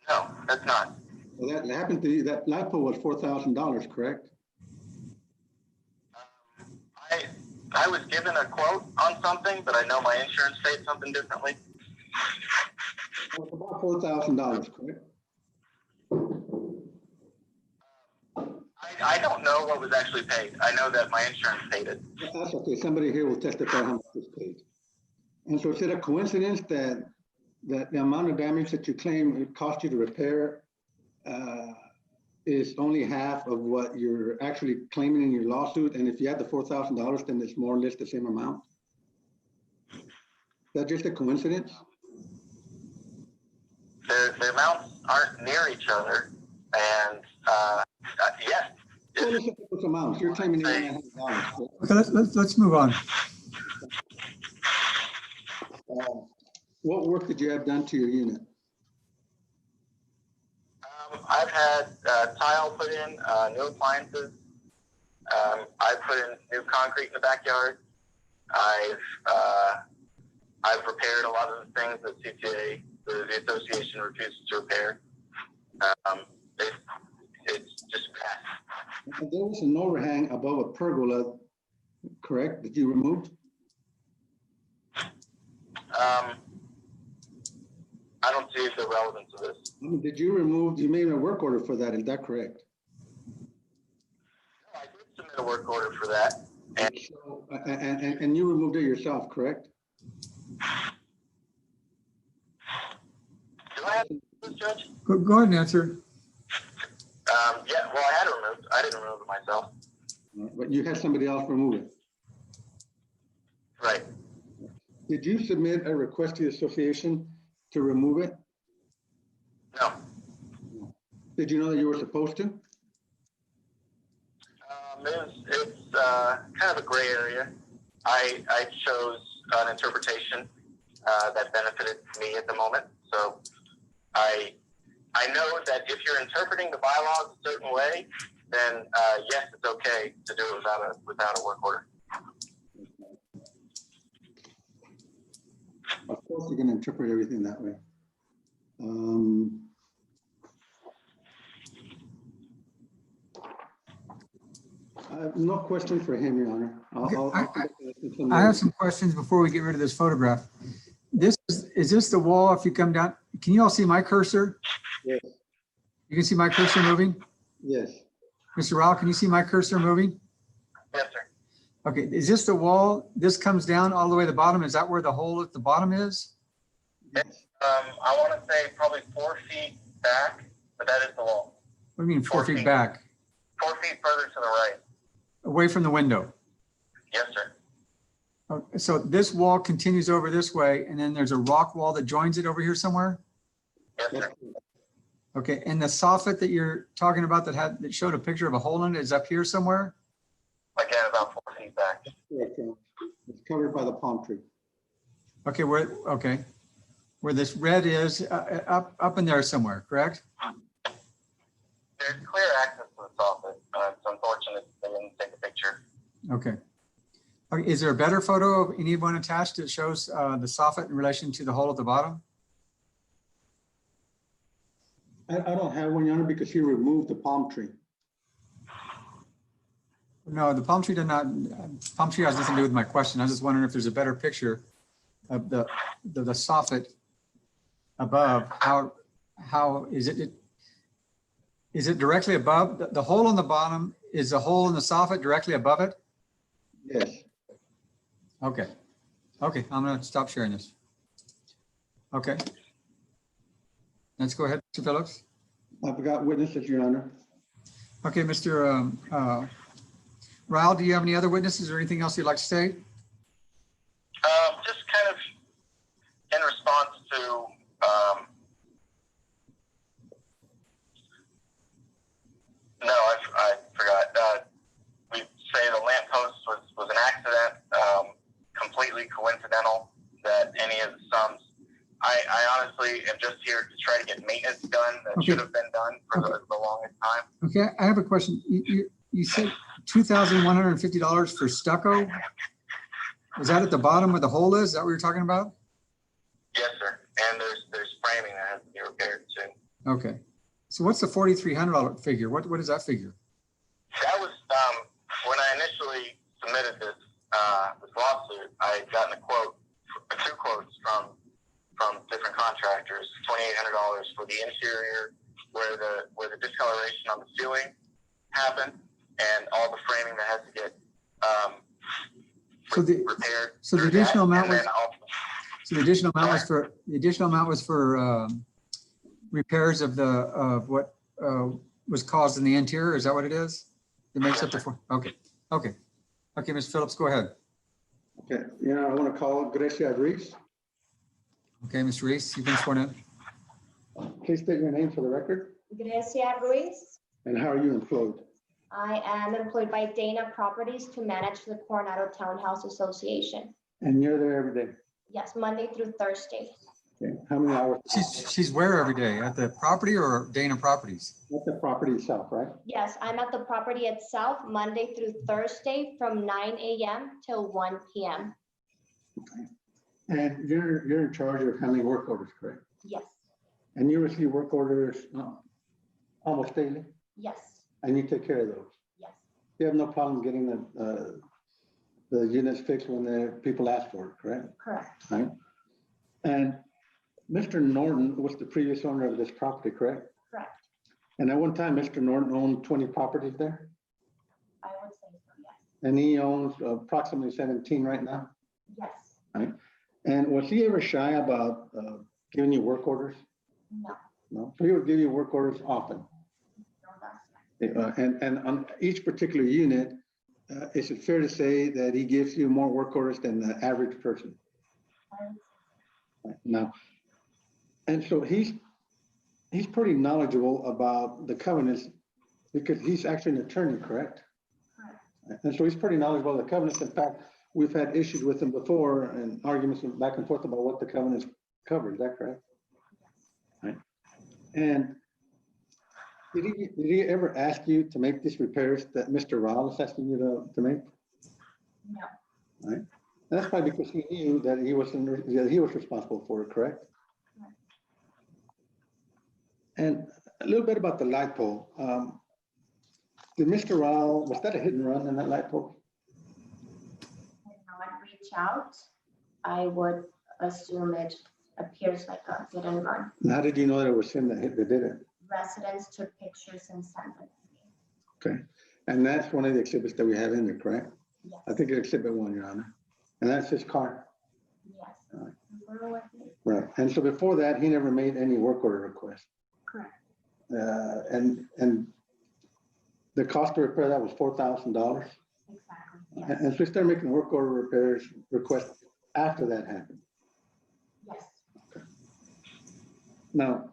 No, that's not. Well, that happened to you, that light pole was $4,000, correct? I was given a quote on something, but I know my insurance states something differently. Well, it's about $4,000, correct? I don't know what was actually paid. I know that my insurance paid it. That's okay, somebody here will testify how much was paid. And so is it a coincidence that the amount of damage that you claim it cost you to repair is only half of what you're actually claiming in your lawsuit? And if you had the $4,000, then it's more or less the same amount? Is that just a coincidence? The amounts aren't near each other, and yes. Well, let's look at those amounts. You're claiming $8,900. Okay, let's move on. What work did you have done to your unit? I've had tile put in, new appliances. I put in new concrete in the backyard. I've repaired a lot of the things that CTA, the association, refuses to repair. It's just bad. And there was an overhang above a pergola, correct, that you removed? I don't see the relevance of this. Did you remove, you made a work order for that, is that correct? I did submit a work order for that. And So, and you removed it yourself, correct? do I have to, do this, Judge? Go ahead and answer. Yeah, well, I had it removed. I didn't remove it myself. But you had somebody else remove it. Right. Did you submit a request to the association to remove it? No. Did you know that you were supposed to? It's kind of a gray area. I chose an interpretation that benefited me at the moment. So I know that if you're interpreting the bylaws a certain way, then yes, it's okay to do it without a work order. Of course, you're going to interpret everything that way. I have no question for him, Your Honor. I have some questions before we get rid of this photograph. Is this the wall if you come down? Can you all see my cursor? Yes. You can see my cursor moving? Yes. Mr. Rao, can you see my cursor moving? Yes, sir. Okay, is this the wall? This comes down all the way to the bottom? Is that where the hole at the bottom is? Yes. I want to say probably 4 feet back, but that is the wall. What do you mean 4 feet 14. back? 4 feet further to the right. Away from the window? Yes, sir. So this wall continues over this way, and then there's a rock wall that joins it over here somewhere? Yes, sir. Okay, and the soffit that you're talking about that showed a picture of a hole in it is up here somewhere? Again, about 4 feet back. Correct, Your Honor. It's covered by the palm tree. Okay, where this red is, up in there somewhere, correct? There's clear access to the soffit. It's unfortunate they didn't take a picture. Okay. Is there a better photo of anyone attached that shows the soffit in relation to the hole at the bottom? I don't have one, Your Honor, because he removed the palm tree. No, the palm tree palm tree has nothing to do with my question. I was just wondering if there's a better picture of the soffit above. How is it? Is it directly above? The hole on the bottom, is the hole in the soffit directly above it? Yes. Okay. Okay, I'm gonna stop sharing this. Okay. Let's go ahead, Mr. Phillips. I've got witnesses, Your Honor. Okay, Mr. Ryle, do you have any other witnesses or anything else you'd like to say? Just kind of in response to no, I forgot. We say the lamppost was an accident, completely coincidental that any of the sums. I honestly am just here to try to get maintenance done that Okay. should have been done for the longest time. Okay, I have a question. You said $2,150 for stucco? Is that at the bottom where the hole is? Is that what you're talking about? Yes, sir. And there's framing that has to be repaired too. Okay. So what's the $4,300 figure? What is that figure? That was when I initially submitted this lawsuit. I had gotten two quotes from different contractors. $2,800 for the interior, where the discoloration on the ceiling happened, and all the framing that has to get repaired. So the additional amount was. And then also, So the additional amount was for repairs of what was caused in the interior. Is that what it is? It makes up the four. Okay. Ms. Phillips, go ahead. Okay, you know, I want to call Gracia Reese. Okay, Mr. Reese, you've been sworn in. Please state your name for the record. Gracia Ruiz. And how are you employed? I am employed by Dana Properties to manage the Coronado Townhouse Association. And you're there every day. Yes, Monday through Thursday. Okay, how many hours? She's where every day? At the property or Dana Properties? At the property itself, right? Yes, I'm at the property itself, Monday through Thursday from 9 a.m. till 1 p.m. And you're in charge of handling work orders, correct? Yes, And you receive work orders almost daily, yes, and you take care of those. yes, You have no problem getting the units fixed when the people ask for it, correct? correct, Right? And Mr. Norton was the previous owner of this property, correct? correct. And at one time, Mr. Norton owned 20 properties there, I would say so, yes, and he owns approximately 17 right now. yes, And was he ever shy about giving you work orders? no, No, so he would give you work orders often. no, that's right. And on each particular unit, is it fair to say that he gives you more work orders than the average person? I would say Now, and so he's pretty knowledgeable about the covenants because he's actually an attorney, correct? correct. And so he's pretty knowledgeable of the covenants. In fact, we've had issues with him before and arguments back and forth about what the covenants cover. Is that correct? Right. And did he ever ask you to make these repairs that Mr. Rao is asking you to make? No, Right. And that's probably because he knew that he was responsible for it, correct? Right. And a little bit about the light pole. Did Mr. Rao, was that a hit and run in that light pole? when I would reach out, I would assume it appears like a hit and run. And how did you know that it was him that did it? Residents took pictures and sent them to me. Okay. And that's one of the exhibits that we have in there, correct? Yes, I think it's exhibit 1, Your Honor. And that's his car. yes. All right. You were with me? Right. And so before that, he never made any work order request. Correct. And the cost to repair that was $4,000. Exactly, yes, And so we started making work order repairs requests after that happened. yes. Now,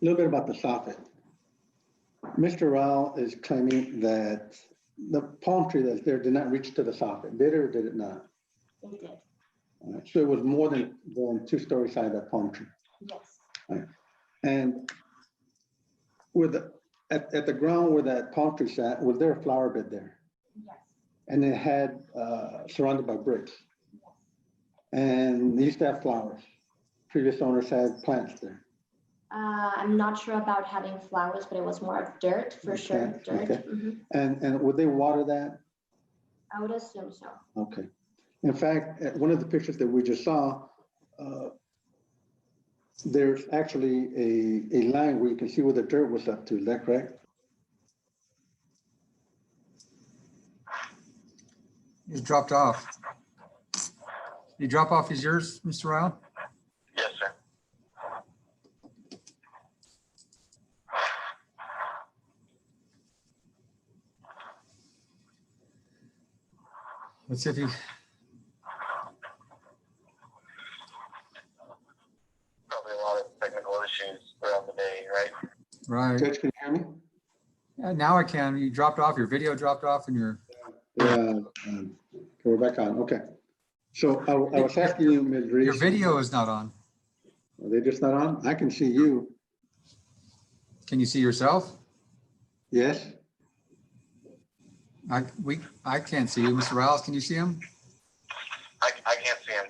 a little bit about the soffit. Mr. Rao is claiming that the palm tree that's there did not reach to the soffit. Did it or did it not? It did, All right, so it was more than 2 stories high, that palm tree. yes, And with at the ground where that palm tree sat, was there a flower bed there? yes, And it had surrounded by bricks. yes. And they used to have flowers. Previous owners had plants there. I'm not sure about having flowers, but it was more of dirt, for sure, Okay, dirt. okay. Mhm. And would they water that? I would assume so. Okay. In fact, at one of the pictures that we just saw, there's actually a line where you can see where the dirt was up to. Is that correct? You dropped off. You drop off is yours, Mr. Rao? Yes, sir. Let's see if you, Probably a lot of technical issues throughout the day, right? right. Judge, can you hear me? Yeah, now I can. You dropped off, your video dropped off and your, Yeah. We're back on. Okay. So I was asking you, Ms. Reese. your video is not on. Are they just not on? I can see you. Can you see yourself? Yes? I can't see you. Mr. Rouse, can you see him? I can't see him.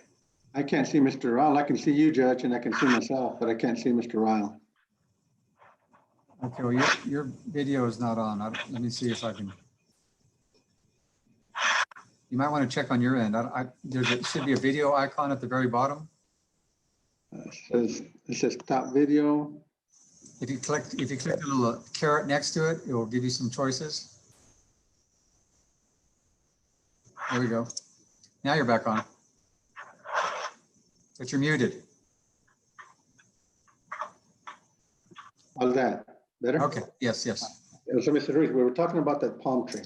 I can't see Mr. Ryle. I can see you, Judge, and I can see myself, but I can't see Mr. Ryle. Okay, well, your video is not on. Let me see if I can. You might want to check on your end. Should be a video icon at the very bottom. It says stop video. If you click the little caret next to it, it will give you some choices. There we go. Now you're back on. But you're muted. How's that? Better? Okay, yes. So, Mr. Reese, we were talking about that palm tree.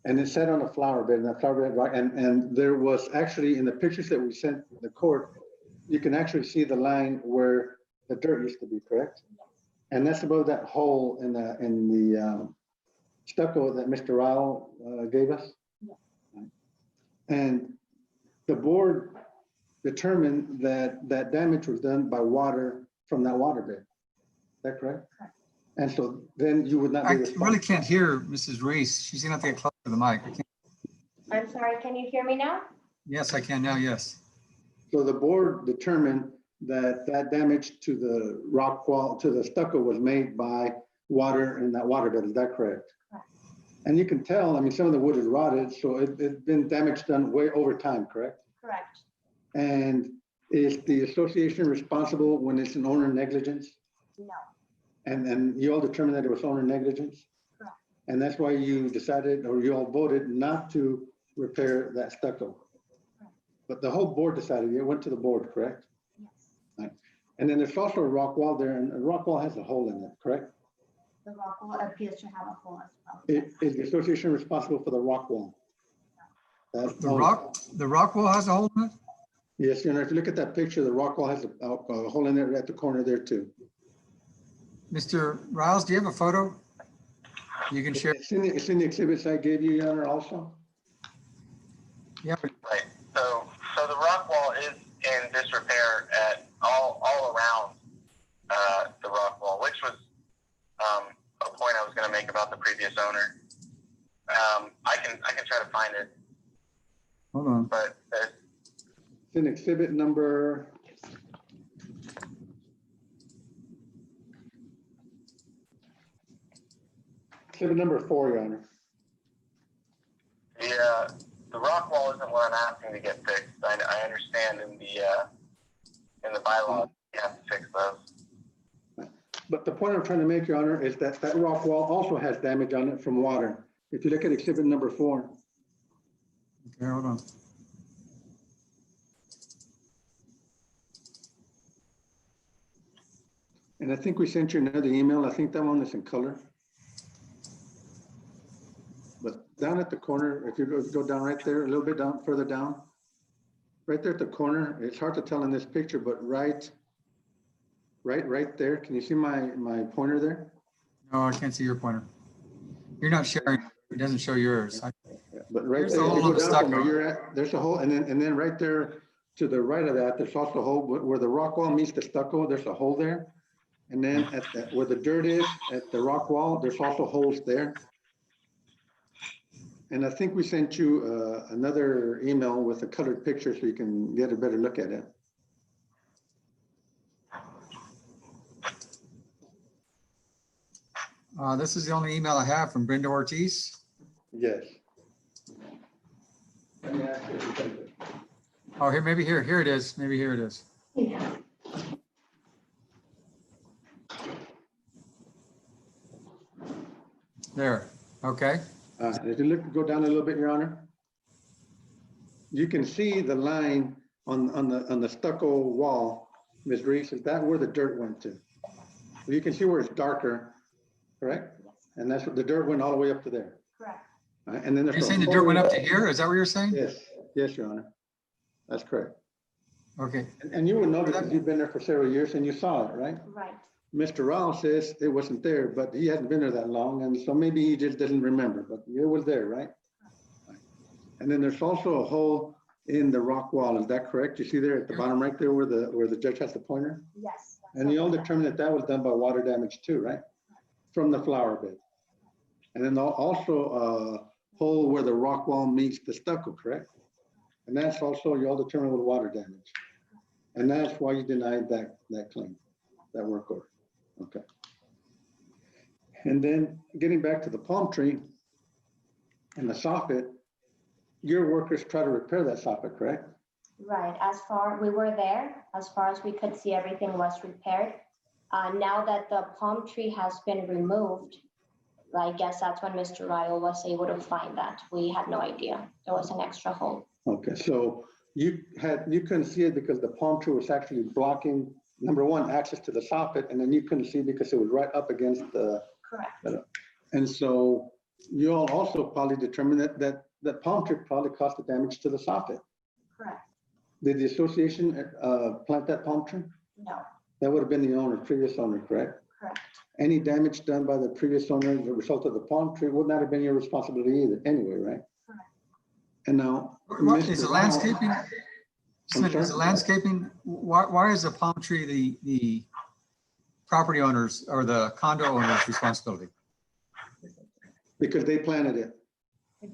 And it sat on a flower bed, and that flower bed, right? And there was actually, in the pictures that we sent to the court, you can actually see the line where the dirt used to be, correct? And that's above that hole in the stucco that Mr. Ryle gave us. And the board determined that that damage was done by water from that water bed. Is that correct? Correct. And so then you would not I be responsible. really can't hear Mrs. Reese. She's gonna have to get closer to the mic. I can't. I'm sorry, can you hear me now? Yes, I can now, yes. So the board determined that that damage to the rock wall, to the stucco was made by water in that water bed. Is that correct? Correct. And you can tell, I mean, some of the wood is rotted, so it's been damage done way over time, correct? Correct. And is the association responsible when it's an owner negligence? No, And you all determined that it was owner negligence? Correct. And that's why you decided, or you all voted not to repair that stucco? Correct. But the whole board decided, it went to the board, correct? yes. And then there's also a rock wall there, and the rock wall has a hole in it, correct? The rock wall appears to have a hole as well. yes. Is the association responsible for the rock wall? That's The rock wall has a hole in it? Yes, you know, if you look at that picture, the rock wall has a hole in it at the corner there too. Mr. Riles, do you have a photo you can share? It's in the exhibits I gave you, Your Honor, also. Yeah, but Right. So the rock wall is in disrepair at all around the rock wall, which was a point I was going to make about the previous owner. I can try to find it, hold on. but It's in exhibit number. Exhibit number 4, Your Honor. the rock wall isn't what I'm asking to get fixed. I understand in the bylaws you have to fix those. But the point I'm trying to make, Your Honor, is that that rock wall also has damage on it from water. If you look at exhibit number 4. Okay, hold on. And I think we sent you another email. I think that one is in color. But down at the corner, if you go down right there, a little bit down, further down, right there at the corner, it's hard to tell in this picture, but right there. Can you see my pointer there? No, I can't see your pointer. You're not sharing. It doesn't show yours. Yeah, but right There's there, the if you hole go in the down from where stucco. you're at, there's a hole, and then right there to the right of that, there's also a hole where the rock wall meets the stucco. There's a hole there. And then where the dirt is at the rock wall, there's also holes there. And I think we sent you another email with a colored picture so you can get a better look at it. This is the only email I have from Brenda Ortiz. Yes. Let me ask you. Oh, here it is. Maybe here it is. There, okay. If you look, go down a little bit, Your Honor. You can see the line on the stucco wall, Ms. Reese, is that where the dirt went to? You can see where it's darker, correct? And that's what the dirt went all the way up to there. Correct. And then there's. You're a saying the hole- dirt went up to here? Is that what you're saying? Yes, Your Honor. That's correct. Okay, And you would know because you've been there for several years and you saw it, right? Right. Mr. Rao says it wasn't there, but he hasn't been there that long, and so maybe he just doesn't remember, but it was there, right? And then there's also a hole in the rock wall, is that correct? You see there at the bottom right there where the judge has the pointer? Yes. And you all determined that that was done by water damage too, right? From the flower bed. And then also a hole where the rock wall meets the stucco, correct? And that's also, you all determined with water damage. And that's why you denied that claim, that work order. Okay. And then getting back to the palm tree and the soffit, your workers try to repair that soffit, correct? Right. We were there, as far as we could see, everything was repaired. Now that the palm tree has been removed, I guess that's when Mr. Ryle was able to find that. We had no idea. There was an extra hole. Okay, so you couldn't see it because the palm tree was actually blocking, number one, access to the soffit, and then you couldn't see because it was right up against the. Correct. And so you all also probably determined that palm tree probably caused the damage to the soffit. Correct. Did the association plant that palm tree? No. That would have been the owner, previous owner, correct? Correct. Any damage done by the previous owner as a result of the palm tree would not have been your responsibility either, anyway, right? Correct. And now. what is the Mr. Rao- landscaping? I'm Is the sorry? landscaping, why is the palm tree the property owners or the condo owner's responsibility? Because they planted it.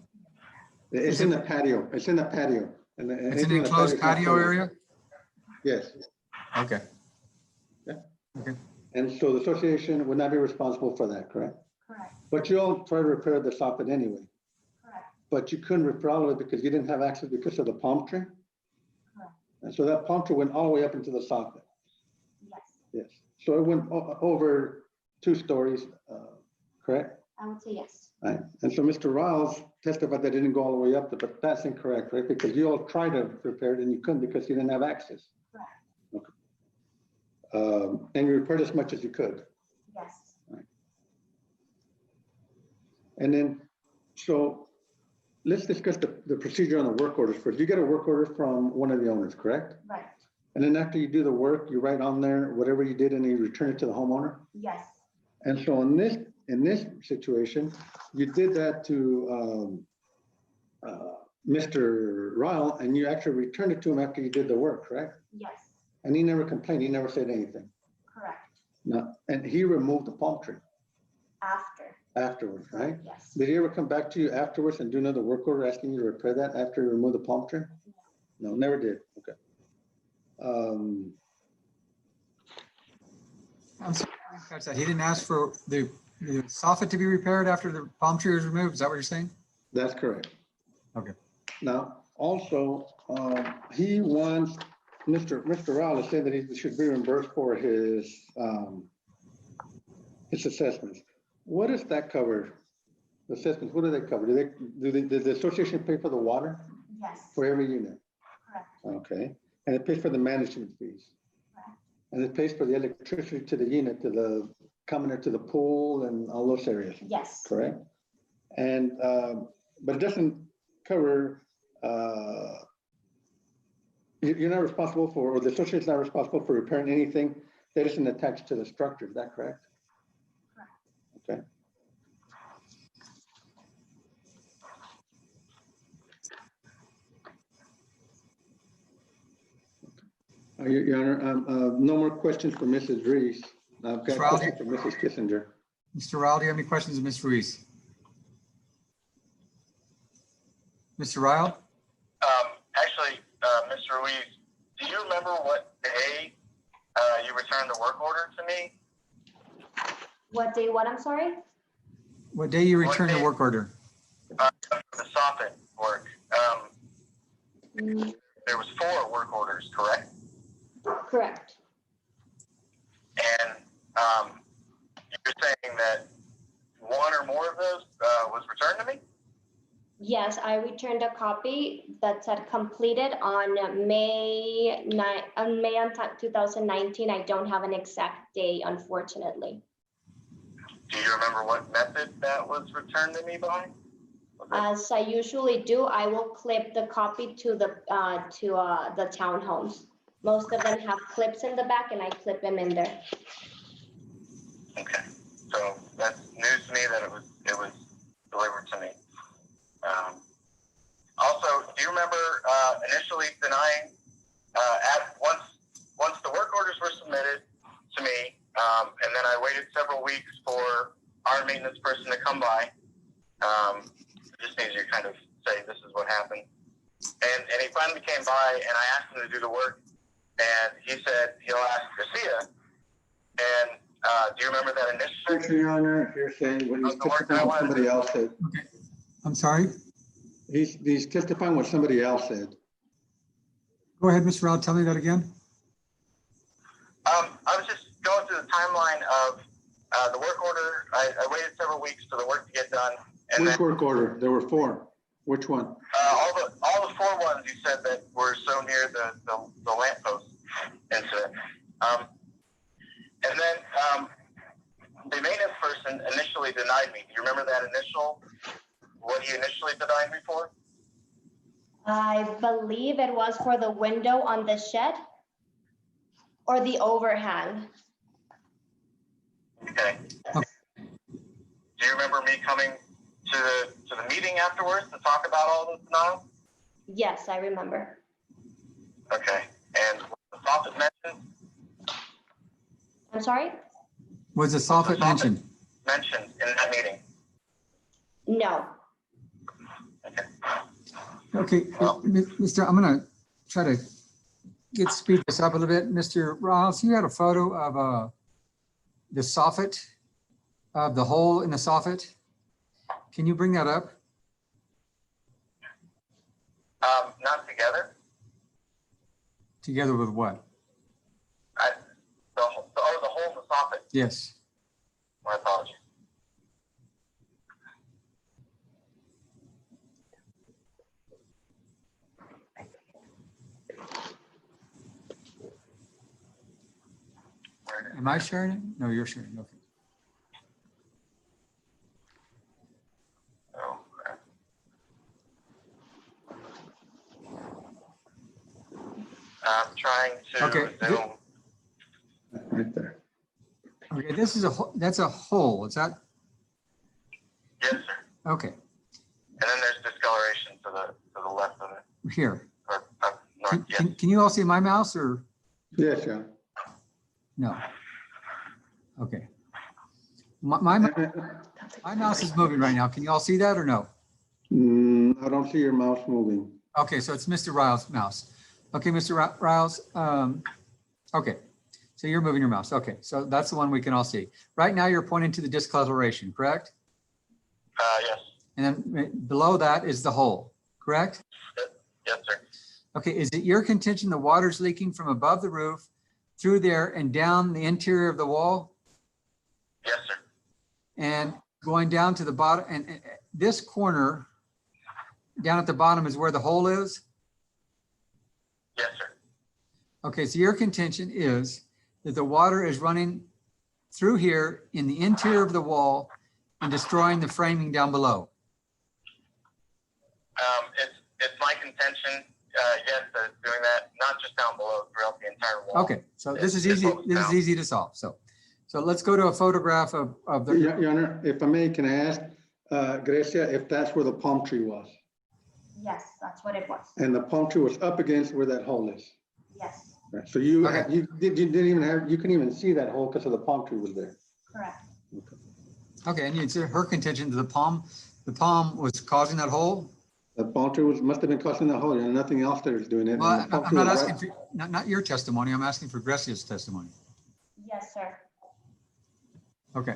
It's in the patio, it's in the patio. And It's an anything in the enclosed is not patio solar. area? Yes, Okay. Yeah. Okay. and so the association would not be responsible for that, correct? Correct. But you all tried to repair the soffit anyway, Correct. but you couldn't repair all of it because you didn't have access because of the palm tree? Correct. And so that palm tree went all the way up into the soffit, Yes. yes. So it went over 2 stories, correct? I would say yes. Right, and so Mr. Riles testified that it didn't go all the way up, but that's incorrect, right? Because you all tried to repair it and you couldn't because you didn't have access. Correct. Okay. And you repaired as much as you could. Yes. And then, so let's discuss the procedure on the work orders first. You get a work order from one of the owners, correct? Right. And then after you do the work, you write on there whatever you did and you return it to the homeowner? Yes. And so in this situation, you did that to Mr. Ryle, and you actually returned it to him after you did the work, correct? Yes. And he never complained, he never said anything. Correct. No, and he removed the palm tree After. afterwards, right? Yes. Did he ever come back to you afterwards and do another work order asking you to repair that after you removed the palm tree? No, never did, okay. I'm sorry, I didn't catch that. He didn't ask for the soffit to be repaired after the palm tree was removed? Is that what you're saying? That's correct. Okay. Now, also, he wants, Mr. Rowley said that he should be reimbursed for his assessments. What does that cover? The assessments, what do they cover? Does the association pay for the water Yes. for every unit? Correct. Okay, and it pays for the management fees. Correct. And it pays for the electricity to the unit, to the commoner, to the pool and all those areas, Yes, correct? And, but it doesn't cover, you're not responsible for, or the associate's not responsible for repairing anything that isn't attached to the structure, is that correct? Okay. Your Honor, no more questions for Mrs. Reese. I've got Rowley? questions for Mrs. Kissinger. Mr. Ryle, do you have any questions of Ms. Ruiz? Mr. Ryle? Actually, Mr. Ruiz, do you remember what day you returned the work order to me? what day, what, I'm sorry? What day you returned the day? work order? The soffit work. Mm, There was 4 work orders, correct? Correct. And you're saying that 1 or more of those was returned to me? Yes, I returned a copy that said completed on May 2019. I don't have an exact day, unfortunately. Do you remember what method that was returned to me by? As I usually do, I will clip the copy to the townhomes. Most of them have clips in the back and I clip them in there. Okay, so that's news to me that it was delivered to me. Also, do you remember initially denying once the work orders were submitted to me, and then I waited several weeks for our maintenance person to come by. It just means you kind of say this is what happened. And he finally came by, and I asked him to do the work, and he said he'll ask Garcia. And do you remember that initially? Your Honor, you're saying what he's testifying what somebody else said. I'm sorry? He's testifying what somebody else said. Go ahead, Mr. Ryle, tell me that again. I was just going through the timeline of the work order. I waited several weeks for the work to get done, and Which then work order? There were 4. Which one? all the 4 ones you said that were so near the lamppost incident. And then the maintenance person initially denied me. Do you remember that what he initially denied me for? I believe it was for the window on the shed or the overhang. Okay. Do you remember me coming to the meeting afterwards to talk about all this now? Yes, I remember. Okay. And was the soffit mentioned? I'm sorry? Was the soffit mentioned? Mentioned in that meeting? No. Okay. Okay, Mr. I'm gonna try to speed this up a little bit. Mr. Riles, you had a photo of the soffit, of the hole in the soffit. Can you bring that up? Not together. Together with what? The hole in the soffit. Yes. My apologies. Am I sharing it? No, you're sharing. Okay. Oh, crap. I'm trying to Okay. zoom. Right there. Okay, this is that's a hole. Is that Yes, sir. okay? And then there's discoloration to the left of it, Here. or north. Yes. Can you all see my mouse or Yes, Your no? Okay. My mouse is moving right now. Can you all see that or no? I don't see your mouse moving. Okay, so it's Mr. Riles' mouse. Okay, Mr. Riles. Okay, so you're moving your mouse. Okay, so that's the one we can all see. Right now, you're pointing to the discoloration, correct? Yes. And then below that is the hole, correct? Yes, sir. Okay, is it your contention the water's leaking from above the roof, through there and down the interior of the wall Yes, sir. and going down to the bottom? And this corner down at the bottom is where the hole is? Yes, sir. Okay, so your contention is that the water is running through here in the interior of the wall and destroying the framing down below? It's my contention, yes, that it's doing that, not just down below, throughout the entire wall. Okay, so this is easy, this is easy to solve. So let's go to a photograph of the, Your Honor, if I may, can I ask Grecia if that's where the palm tree was? Yes, that's what it was. And the palm tree was up against where that hole is? Yes, Right, so you, Okay. you didn't even have, you couldn't even see that hole because of the palm tree was there. correct. okay, and it's her contention to the palm was causing that hole? The palm tree must have been causing the hole, and nothing else there is doing it. and Well, the palm I'm tree not was asking right- for, not your testimony, I'm asking for Grecia's testimony. Yes, sir. Okay.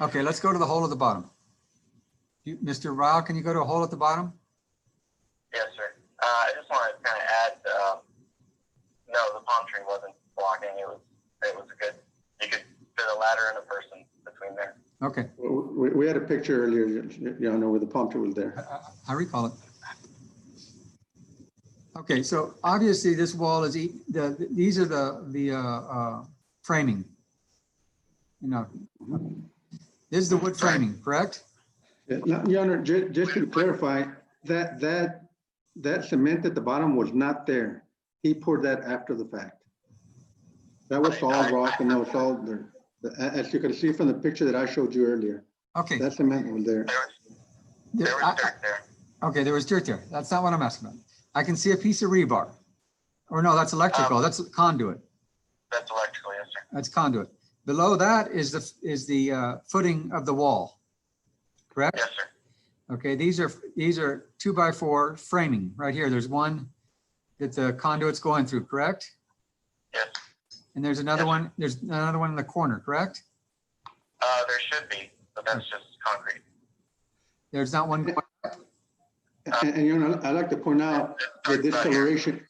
Okay, let's go to the hole at the bottom. Mr. Rao, can you go to a hole at the bottom? Yes, sir. I just want to kind of add, no, the palm tree wasn't blocking. It was a good, you could fit a ladder and a person between there. Okay, We had a picture earlier, Your Honor, where the palm tree was there. I recall it. Okay, so obviously this wall is, these are the framing. You know, this is the wood framing, correct? Yeah, now, Your Honor, just to clarify, that cement at the bottom was not there. He poured that after the fact. That was all rock and that was all dirt. As you can see from the picture that I showed you earlier, Okay. that cement was there. There was dirt there. Okay, there was dirt there. That's not what I'm asking about. I can see a piece of rebar. Or no, that's electrical, that's conduit. That's electrical, yes, sir. That's conduit. Below that is the footing of the wall, correct? Yes, sir. Okay, these are 2x4 framing right here. There's one that the conduit's going through, correct? Yes. And there's another Yes. one, there's another one in the corner, correct? There should be, but that's just concrete. There's not one, And Your Honor, I'd like to point out the discoloration.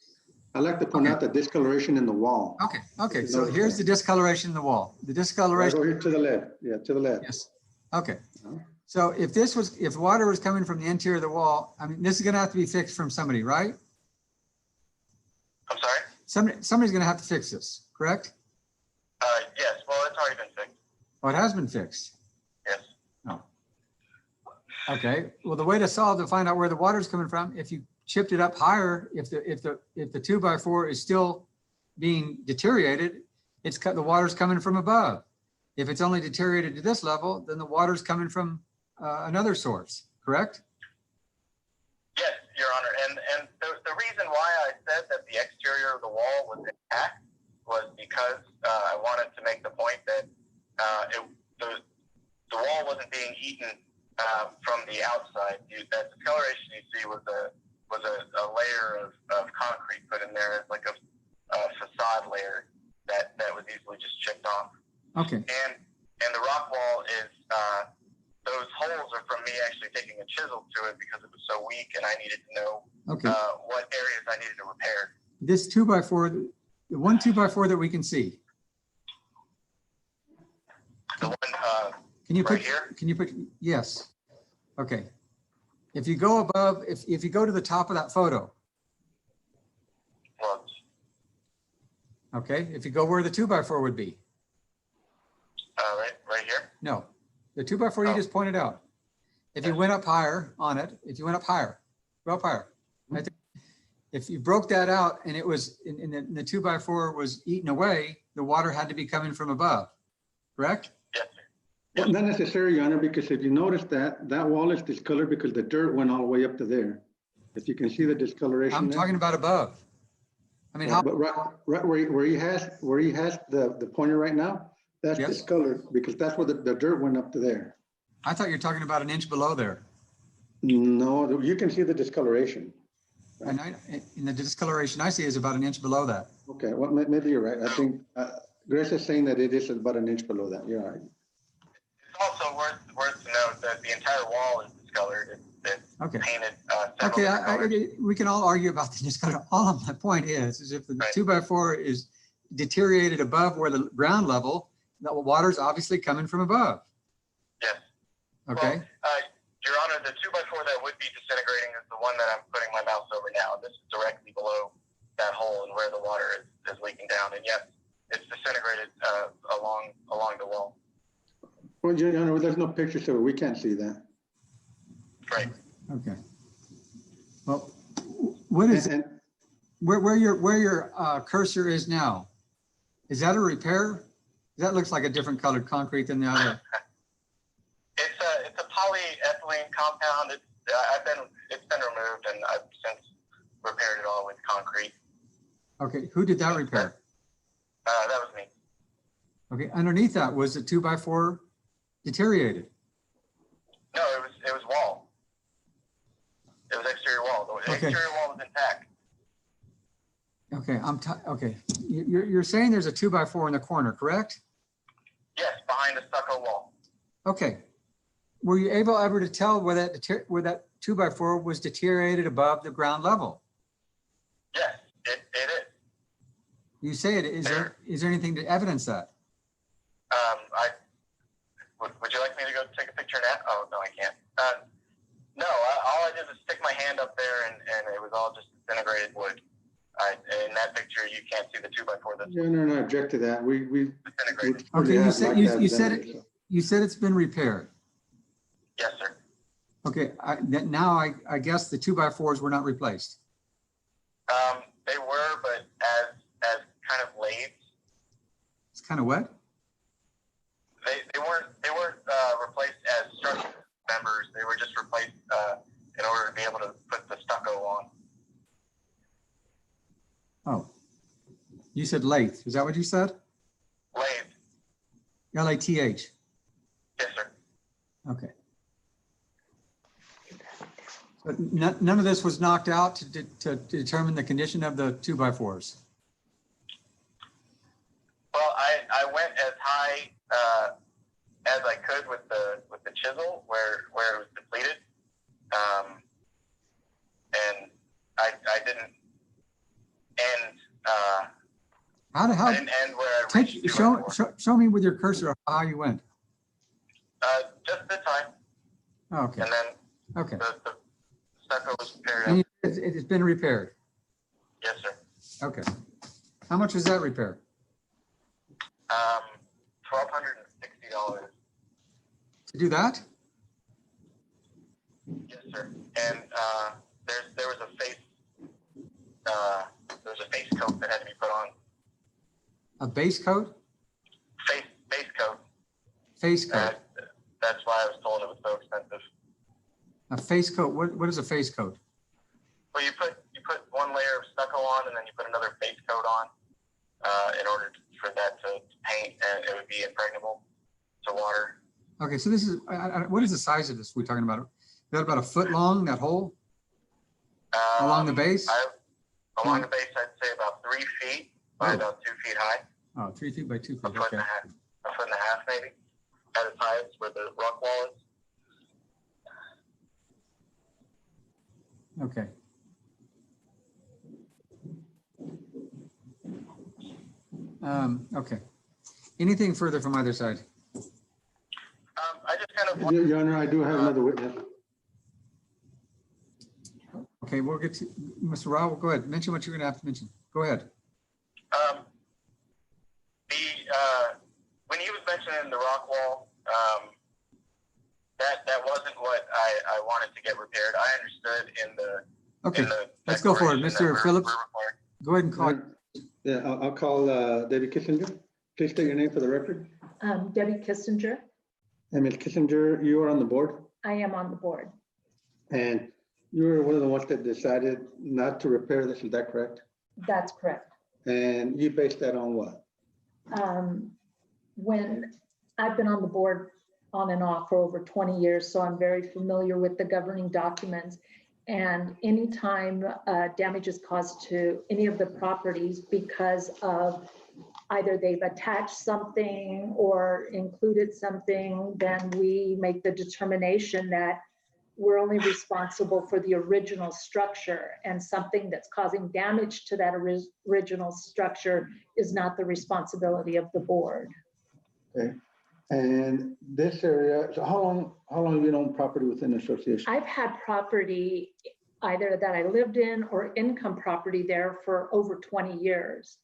I'd like to point out the discoloration in the wall. okay, so here's the discoloration in the wall. The Right discoloration, over here to the left, yeah, to the left. yes, okay. So if water was coming from the interior of the wall, I mean, this is gonna have to be fixed from somebody, right? I'm sorry? Somebody's gonna have to fix this, correct? Yes, well, it's already been fixed. Oh, it has been fixed. Yes. Okay, well, the way to find out where the water's coming from, if you chipped it up higher, if the 2x4 is still being deteriorated, the water's coming from above. If it's only deteriorated to this level, then the water's coming from another source, correct? Yes, Your Honor, and the reason why I said that the exterior of the wall was intact was because I wanted to make the point that the wall wasn't being eaten from the outside. That discoloration you see was a layer of concrete put in there as like a facade layer that was easily just chipped off. Okay, And the rock wall is those holes are from me actually taking a chisel to it because it was so weak, and I needed to know okay. what areas I needed to repair. This 2x4, the one 2x4 that we can see, The one can you right here. Yes. Okay. If you go above, if you go to the top of that photo, Well, okay, if you go where the 2x4 would be, right here. no, the 2x4 you Oh. just pointed out. If you went up higher on it, if you went up higher, go up higher. Right there. If you broke that out and it was in the 2x4 was eaten away, the water had to be coming from above, correct? Yes, sir. Well, not necessarily, Your Honor, because if you notice that wall is discolored because the dirt went all the way up to there. If you can see the discoloration. I'm there. talking about above. I mean, Yeah, how, But right where he has the pointer right now, that's Yes. discolored because that's where the dirt went up to there. I thought you were talking about an inch below there. No, you can see the discoloration. And in the discoloration I see is about an inch below that. Okay, well, maybe you're right. I think Grace is saying that it is about an inch below that. You're right. It's also worth to note that the entire wall is discolored. It's Okay. painted several Okay, different colors. we can all argue about the discolor. All of my point is if the Right. 2x4 is deteriorated above where the ground level, the water's obviously coming from above. Yes. Okay, Well, Your Honor, the 2x4 that would be disintegrating is the one that I'm putting my mouse over now. This is directly below that hole and where the water is leaking down. And yes, it's disintegrated along the wall. Well, Your Honor, there's no picture, so we can't see that. Right. Okay. Well, what is, And where your cursor is now? Is that a repair? That looks like a different colored concrete than the other. It's a polyethylene compound. It's been removed, and I've since repaired it all with concrete. Okay, who did that repair? That was me. Okay, underneath that, was the 2x4 deteriorated? No, it was wall. It was exterior wall. The Okay. exterior wall was intact. Okay, okay. You're saying there's a 2x4 in the corner, correct? Yes, behind the stucco wall. Okay. Were you able ever to tell where that 2x4 was deteriorated above the ground level? Yes, it is. You say it. Is there anything to evidence that? Would you like me to go take a picture now? Oh, no, I can't. No, all I did was stick my hand up there, and it was all just disintegrated wood. In that picture, you can't see the 2x4 that's Your Honor, I object to that. We disintegrated. Okay, you said like that you said vendor, it. so. You said it's been repaired. Yes, sir. Okay, now I guess the 2x4s were not replaced. They were, but as kind of lathes. It's kind of wet. They weren't replaced as structural members. They were just replaced in order to be able to put the stucco on. Oh, you said lathe. Is that what you said? Lathe. L-A-T-H. Yes, sir. Okay. But none of this was knocked out to determine the condition of the 2x4s. Well, I went as high as I could with the chisel where it was depleted, and I didn't end. I didn't end where I reached. Show me with your cursor how you went. Just this time, Oh, okay. and then Okay. the stucco was repaired. And it's been repaired. Yes, sir. Okay. How much was that repair? $1,260. To do that? Yes, sir. And there was a face coat that had to be put on. A base coat? Face coat. Face coat. That's why I was told it was so expensive. A face coat. What is a face coat? Well, you put one layer of stucco on, and then you put another face coat on in order for that to paint, and it would be impregnable to water. Okay, so this is what is the size of this we're talking about? Is that about a foot long, that hole? Along the base? Along the base, I'd say about 3 feet by about 2 feet high. Oh, 3 feet by 2 feet. A foot and a half, maybe, at its highest, where the rock wall is. Okay. Okay. Anything further from either side? I just kind of want Your Honor, I do have another witness. Okay, we'll get to Mr. Rao. Go ahead. Mention what you're going to have to mention. Go ahead. when he was mentioning the rock wall, that wasn't what I wanted to get repaired. I understood in the Okay, in the let's go for it. declaration that Mr. we're Phillips, required. go ahead and call. Yeah, I'll call Debbie Kissinger. Please state your name for the record. Debbie Kissinger. And Ms. Kissinger, you are on the board, I am on the board. and you were one of the ones that decided not to repair this, is that correct? That's correct. And you based that on what? When I've been on the board on and off for over 20 years, so I'm very familiar with the governing documents. And anytime damage is caused to any of the properties because of either they've attached something or included something, then we make the determination that we're only responsible for the original structure, and something that's causing damage to that original structure is not the responsibility of the board. Okay. And this area, so how long have you owned property within the association? I've had property either that I lived in or income property there for over 20 years.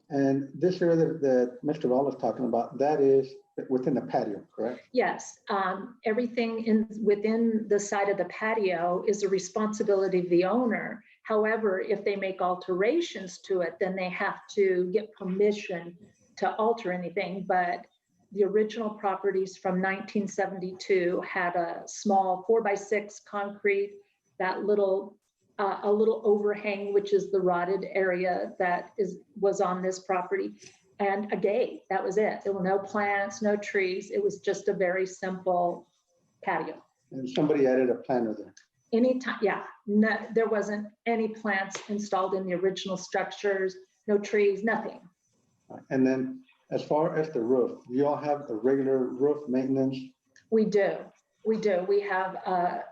And this area that Mr. Raul is talking about, that is within the patio, correct? Yes, everything within the side of the patio is a responsibility of the owner. However, if they make alterations to it, then they have to get permission to alter anything. But the original properties from 1972 had a small 4x6 concrete, that little, a little overhang, which is the rotted area that was on this property, and a gate. That was it. There were no plants, no trees. It was just a very simple patio. And somebody added a planter there. Anytime, yeah, no, there wasn't any plants installed in the original structures, no trees, nothing. And then as far as the roof, do you all have the regular roof maintenance? We do. We have,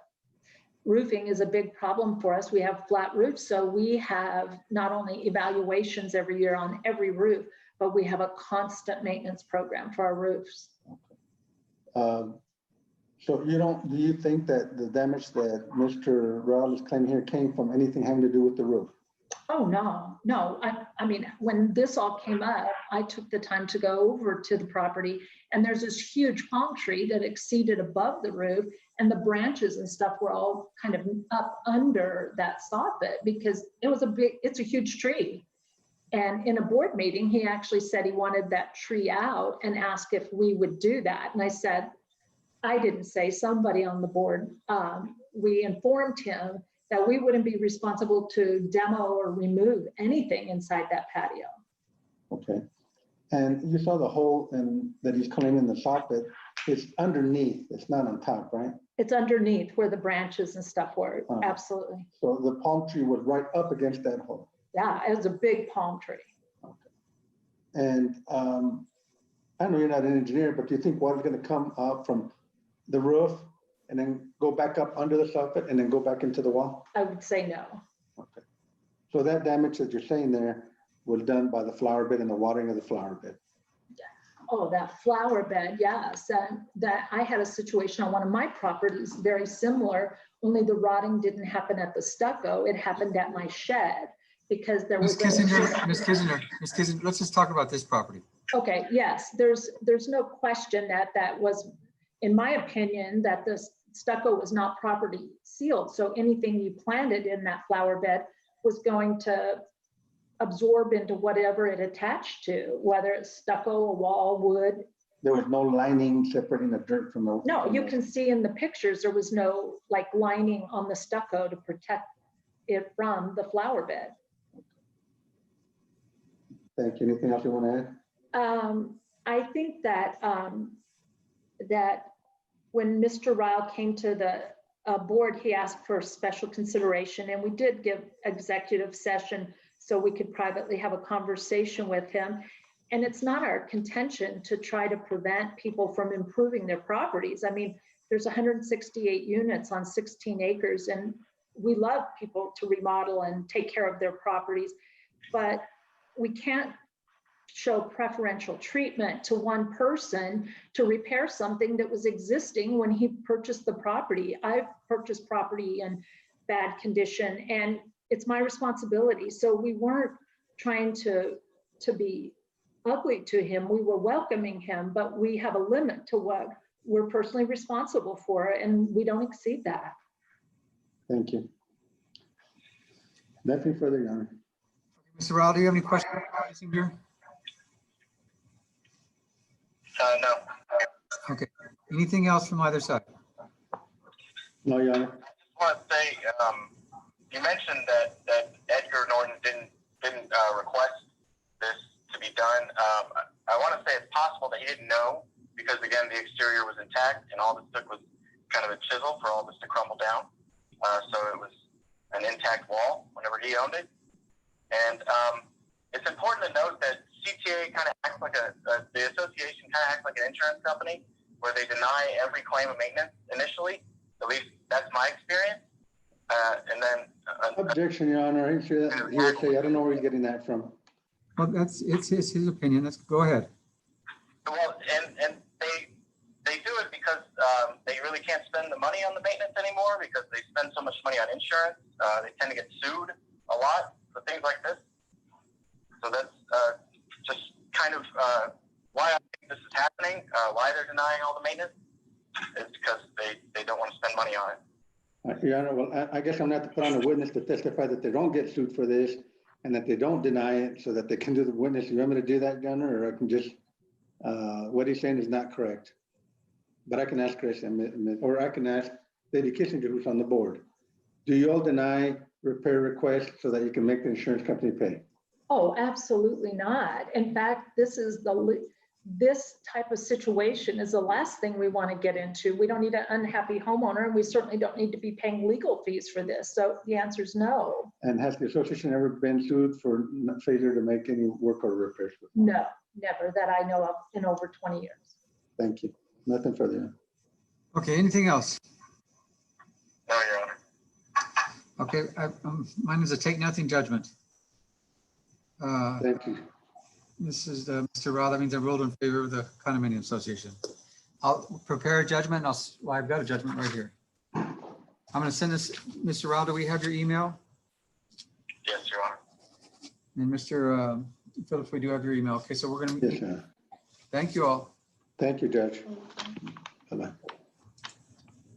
roofing is a big problem for us. We have flat roofs, so we have not only evaluations every year on every roof, but we have a constant maintenance program for our roofs. So do you think that the damage that Mr. Raul is claiming here came from anything having to do with the roof? Oh, no. I mean, when this all came up, I took the time to go over to the property, and there's this huge palm tree that exceeded above the roof, and the branches and stuff were all kind of up under that soffit because it's a huge tree. And in a board meeting, he actually said he wanted that tree out and asked if we would do that. And I said, I didn't say, somebody on the board, we informed him that we wouldn't be responsible to demo or remove anything inside that patio. Okay. And you saw the hole that he's claiming the soffit is underneath, it's not on top, right? It's underneath where the branches and stuff were, absolutely. So the palm tree was right up against that hole. Yeah, it was a big palm tree. Okay. And I know you're not an engineer, but do you think water's gonna come up from the roof and then go back up under the soffit and then go back into the wall? I would say no. Okay. So that damage that you're saying there was done by the flower bed and the watering of the flower bed. Oh, that flower bed, yes. That I had a situation on one of my properties, very similar, only the rotting didn't happen at the stucco. It happened at my shed because there was. Ms. Kissinger, let's just talk about this property. Okay, yes, there's no question that was, in my opinion, that the stucco was not properly sealed. So anything you planted in that flower bed was going to absorb into whatever it attached to, whether it's stucco, a wall, wood. There was no lining separating the dirt from the. No, you can see in the pictures, there was no like lining on the stucco to protect it from the flower bed. Thank you. Anything else you want to add? I think that that when Mr. Ryle came to the board, he asked for special consideration, and we did give executive session so we could privately have a conversation with him. And it's not our contention to try to prevent people from improving their properties. I mean, there's 168 units on 16 acres, and we love people to remodel and take care of their properties, but we can't show preferential treatment to one person to repair something that was existing when he purchased the property. I've purchased property in bad condition, and it's my responsibility. So we weren't trying to be ugly to him. We were welcoming him, but we have a limit to what we're personally responsible for, and we don't exceed that. Thank you. Nothing further, Your Honor. Mr. Rao, do you have any questions? No. Okay. Anything else from either side? No, Your Honor. I want to say, you mentioned that Edgar Norton didn't request this to be done. I want to say it's possible that he didn't know because, again, the exterior was intact and all this took was kind of a chisel for all this to crumble down. So it was an intact wall whenever he owned it. And it's important to note that CTA kind of acts like the association kind of acts like an insurance company where they deny every claim of maintenance initially. At least that's my experience. And then Objection, Your Honor. I'm sure that he would say, I don't know where he's getting that from. Well, it's his opinion. Let's go ahead. well, and they do it because they really can't spend the money on the maintenance anymore because they spend so much money on insurance. They tend to get sued a lot for things like this. So that's just kind of why I think this is happening, why they're denying all the maintenance, is because they don't want to spend money on it. Your Honor, well, I guess I'm gonna have to put on a witness to testify that they don't get sued for this and that they don't deny it so that they can do the witness. You want me to do that, Gunner, or I can just, what he's saying is not correct? But I can ask Chris, or I can ask Lady Kissinger, who's on the board. Do you all deny repair requests so that you can make the insurance company pay? Oh, absolutely not. In fact, this type of situation is the last thing we want to get into. We don't need an unhappy homeowner, and we certainly don't need to be paying legal fees for this. So the answer is no. And has the association ever been sued for failure to make any work or repairs? No, never that I know of in over 20 years. Thank you. Nothing further. Okay, anything else? No, Your Honor. Okay, mine is a take nothing judgment. Thank you. This is Mr. Rao. That means I ruled in favor of the condominium association. I'll prepare a judgment. Well, I've got a judgment right here. I'm going to send this, Mr. Rao, do we have your email? Yes, Your Honor. And Mr. Phillips, we do have your email. Okay, so we're going to, Yes, sir. thank you all. Thank you, Judge. Bye-bye.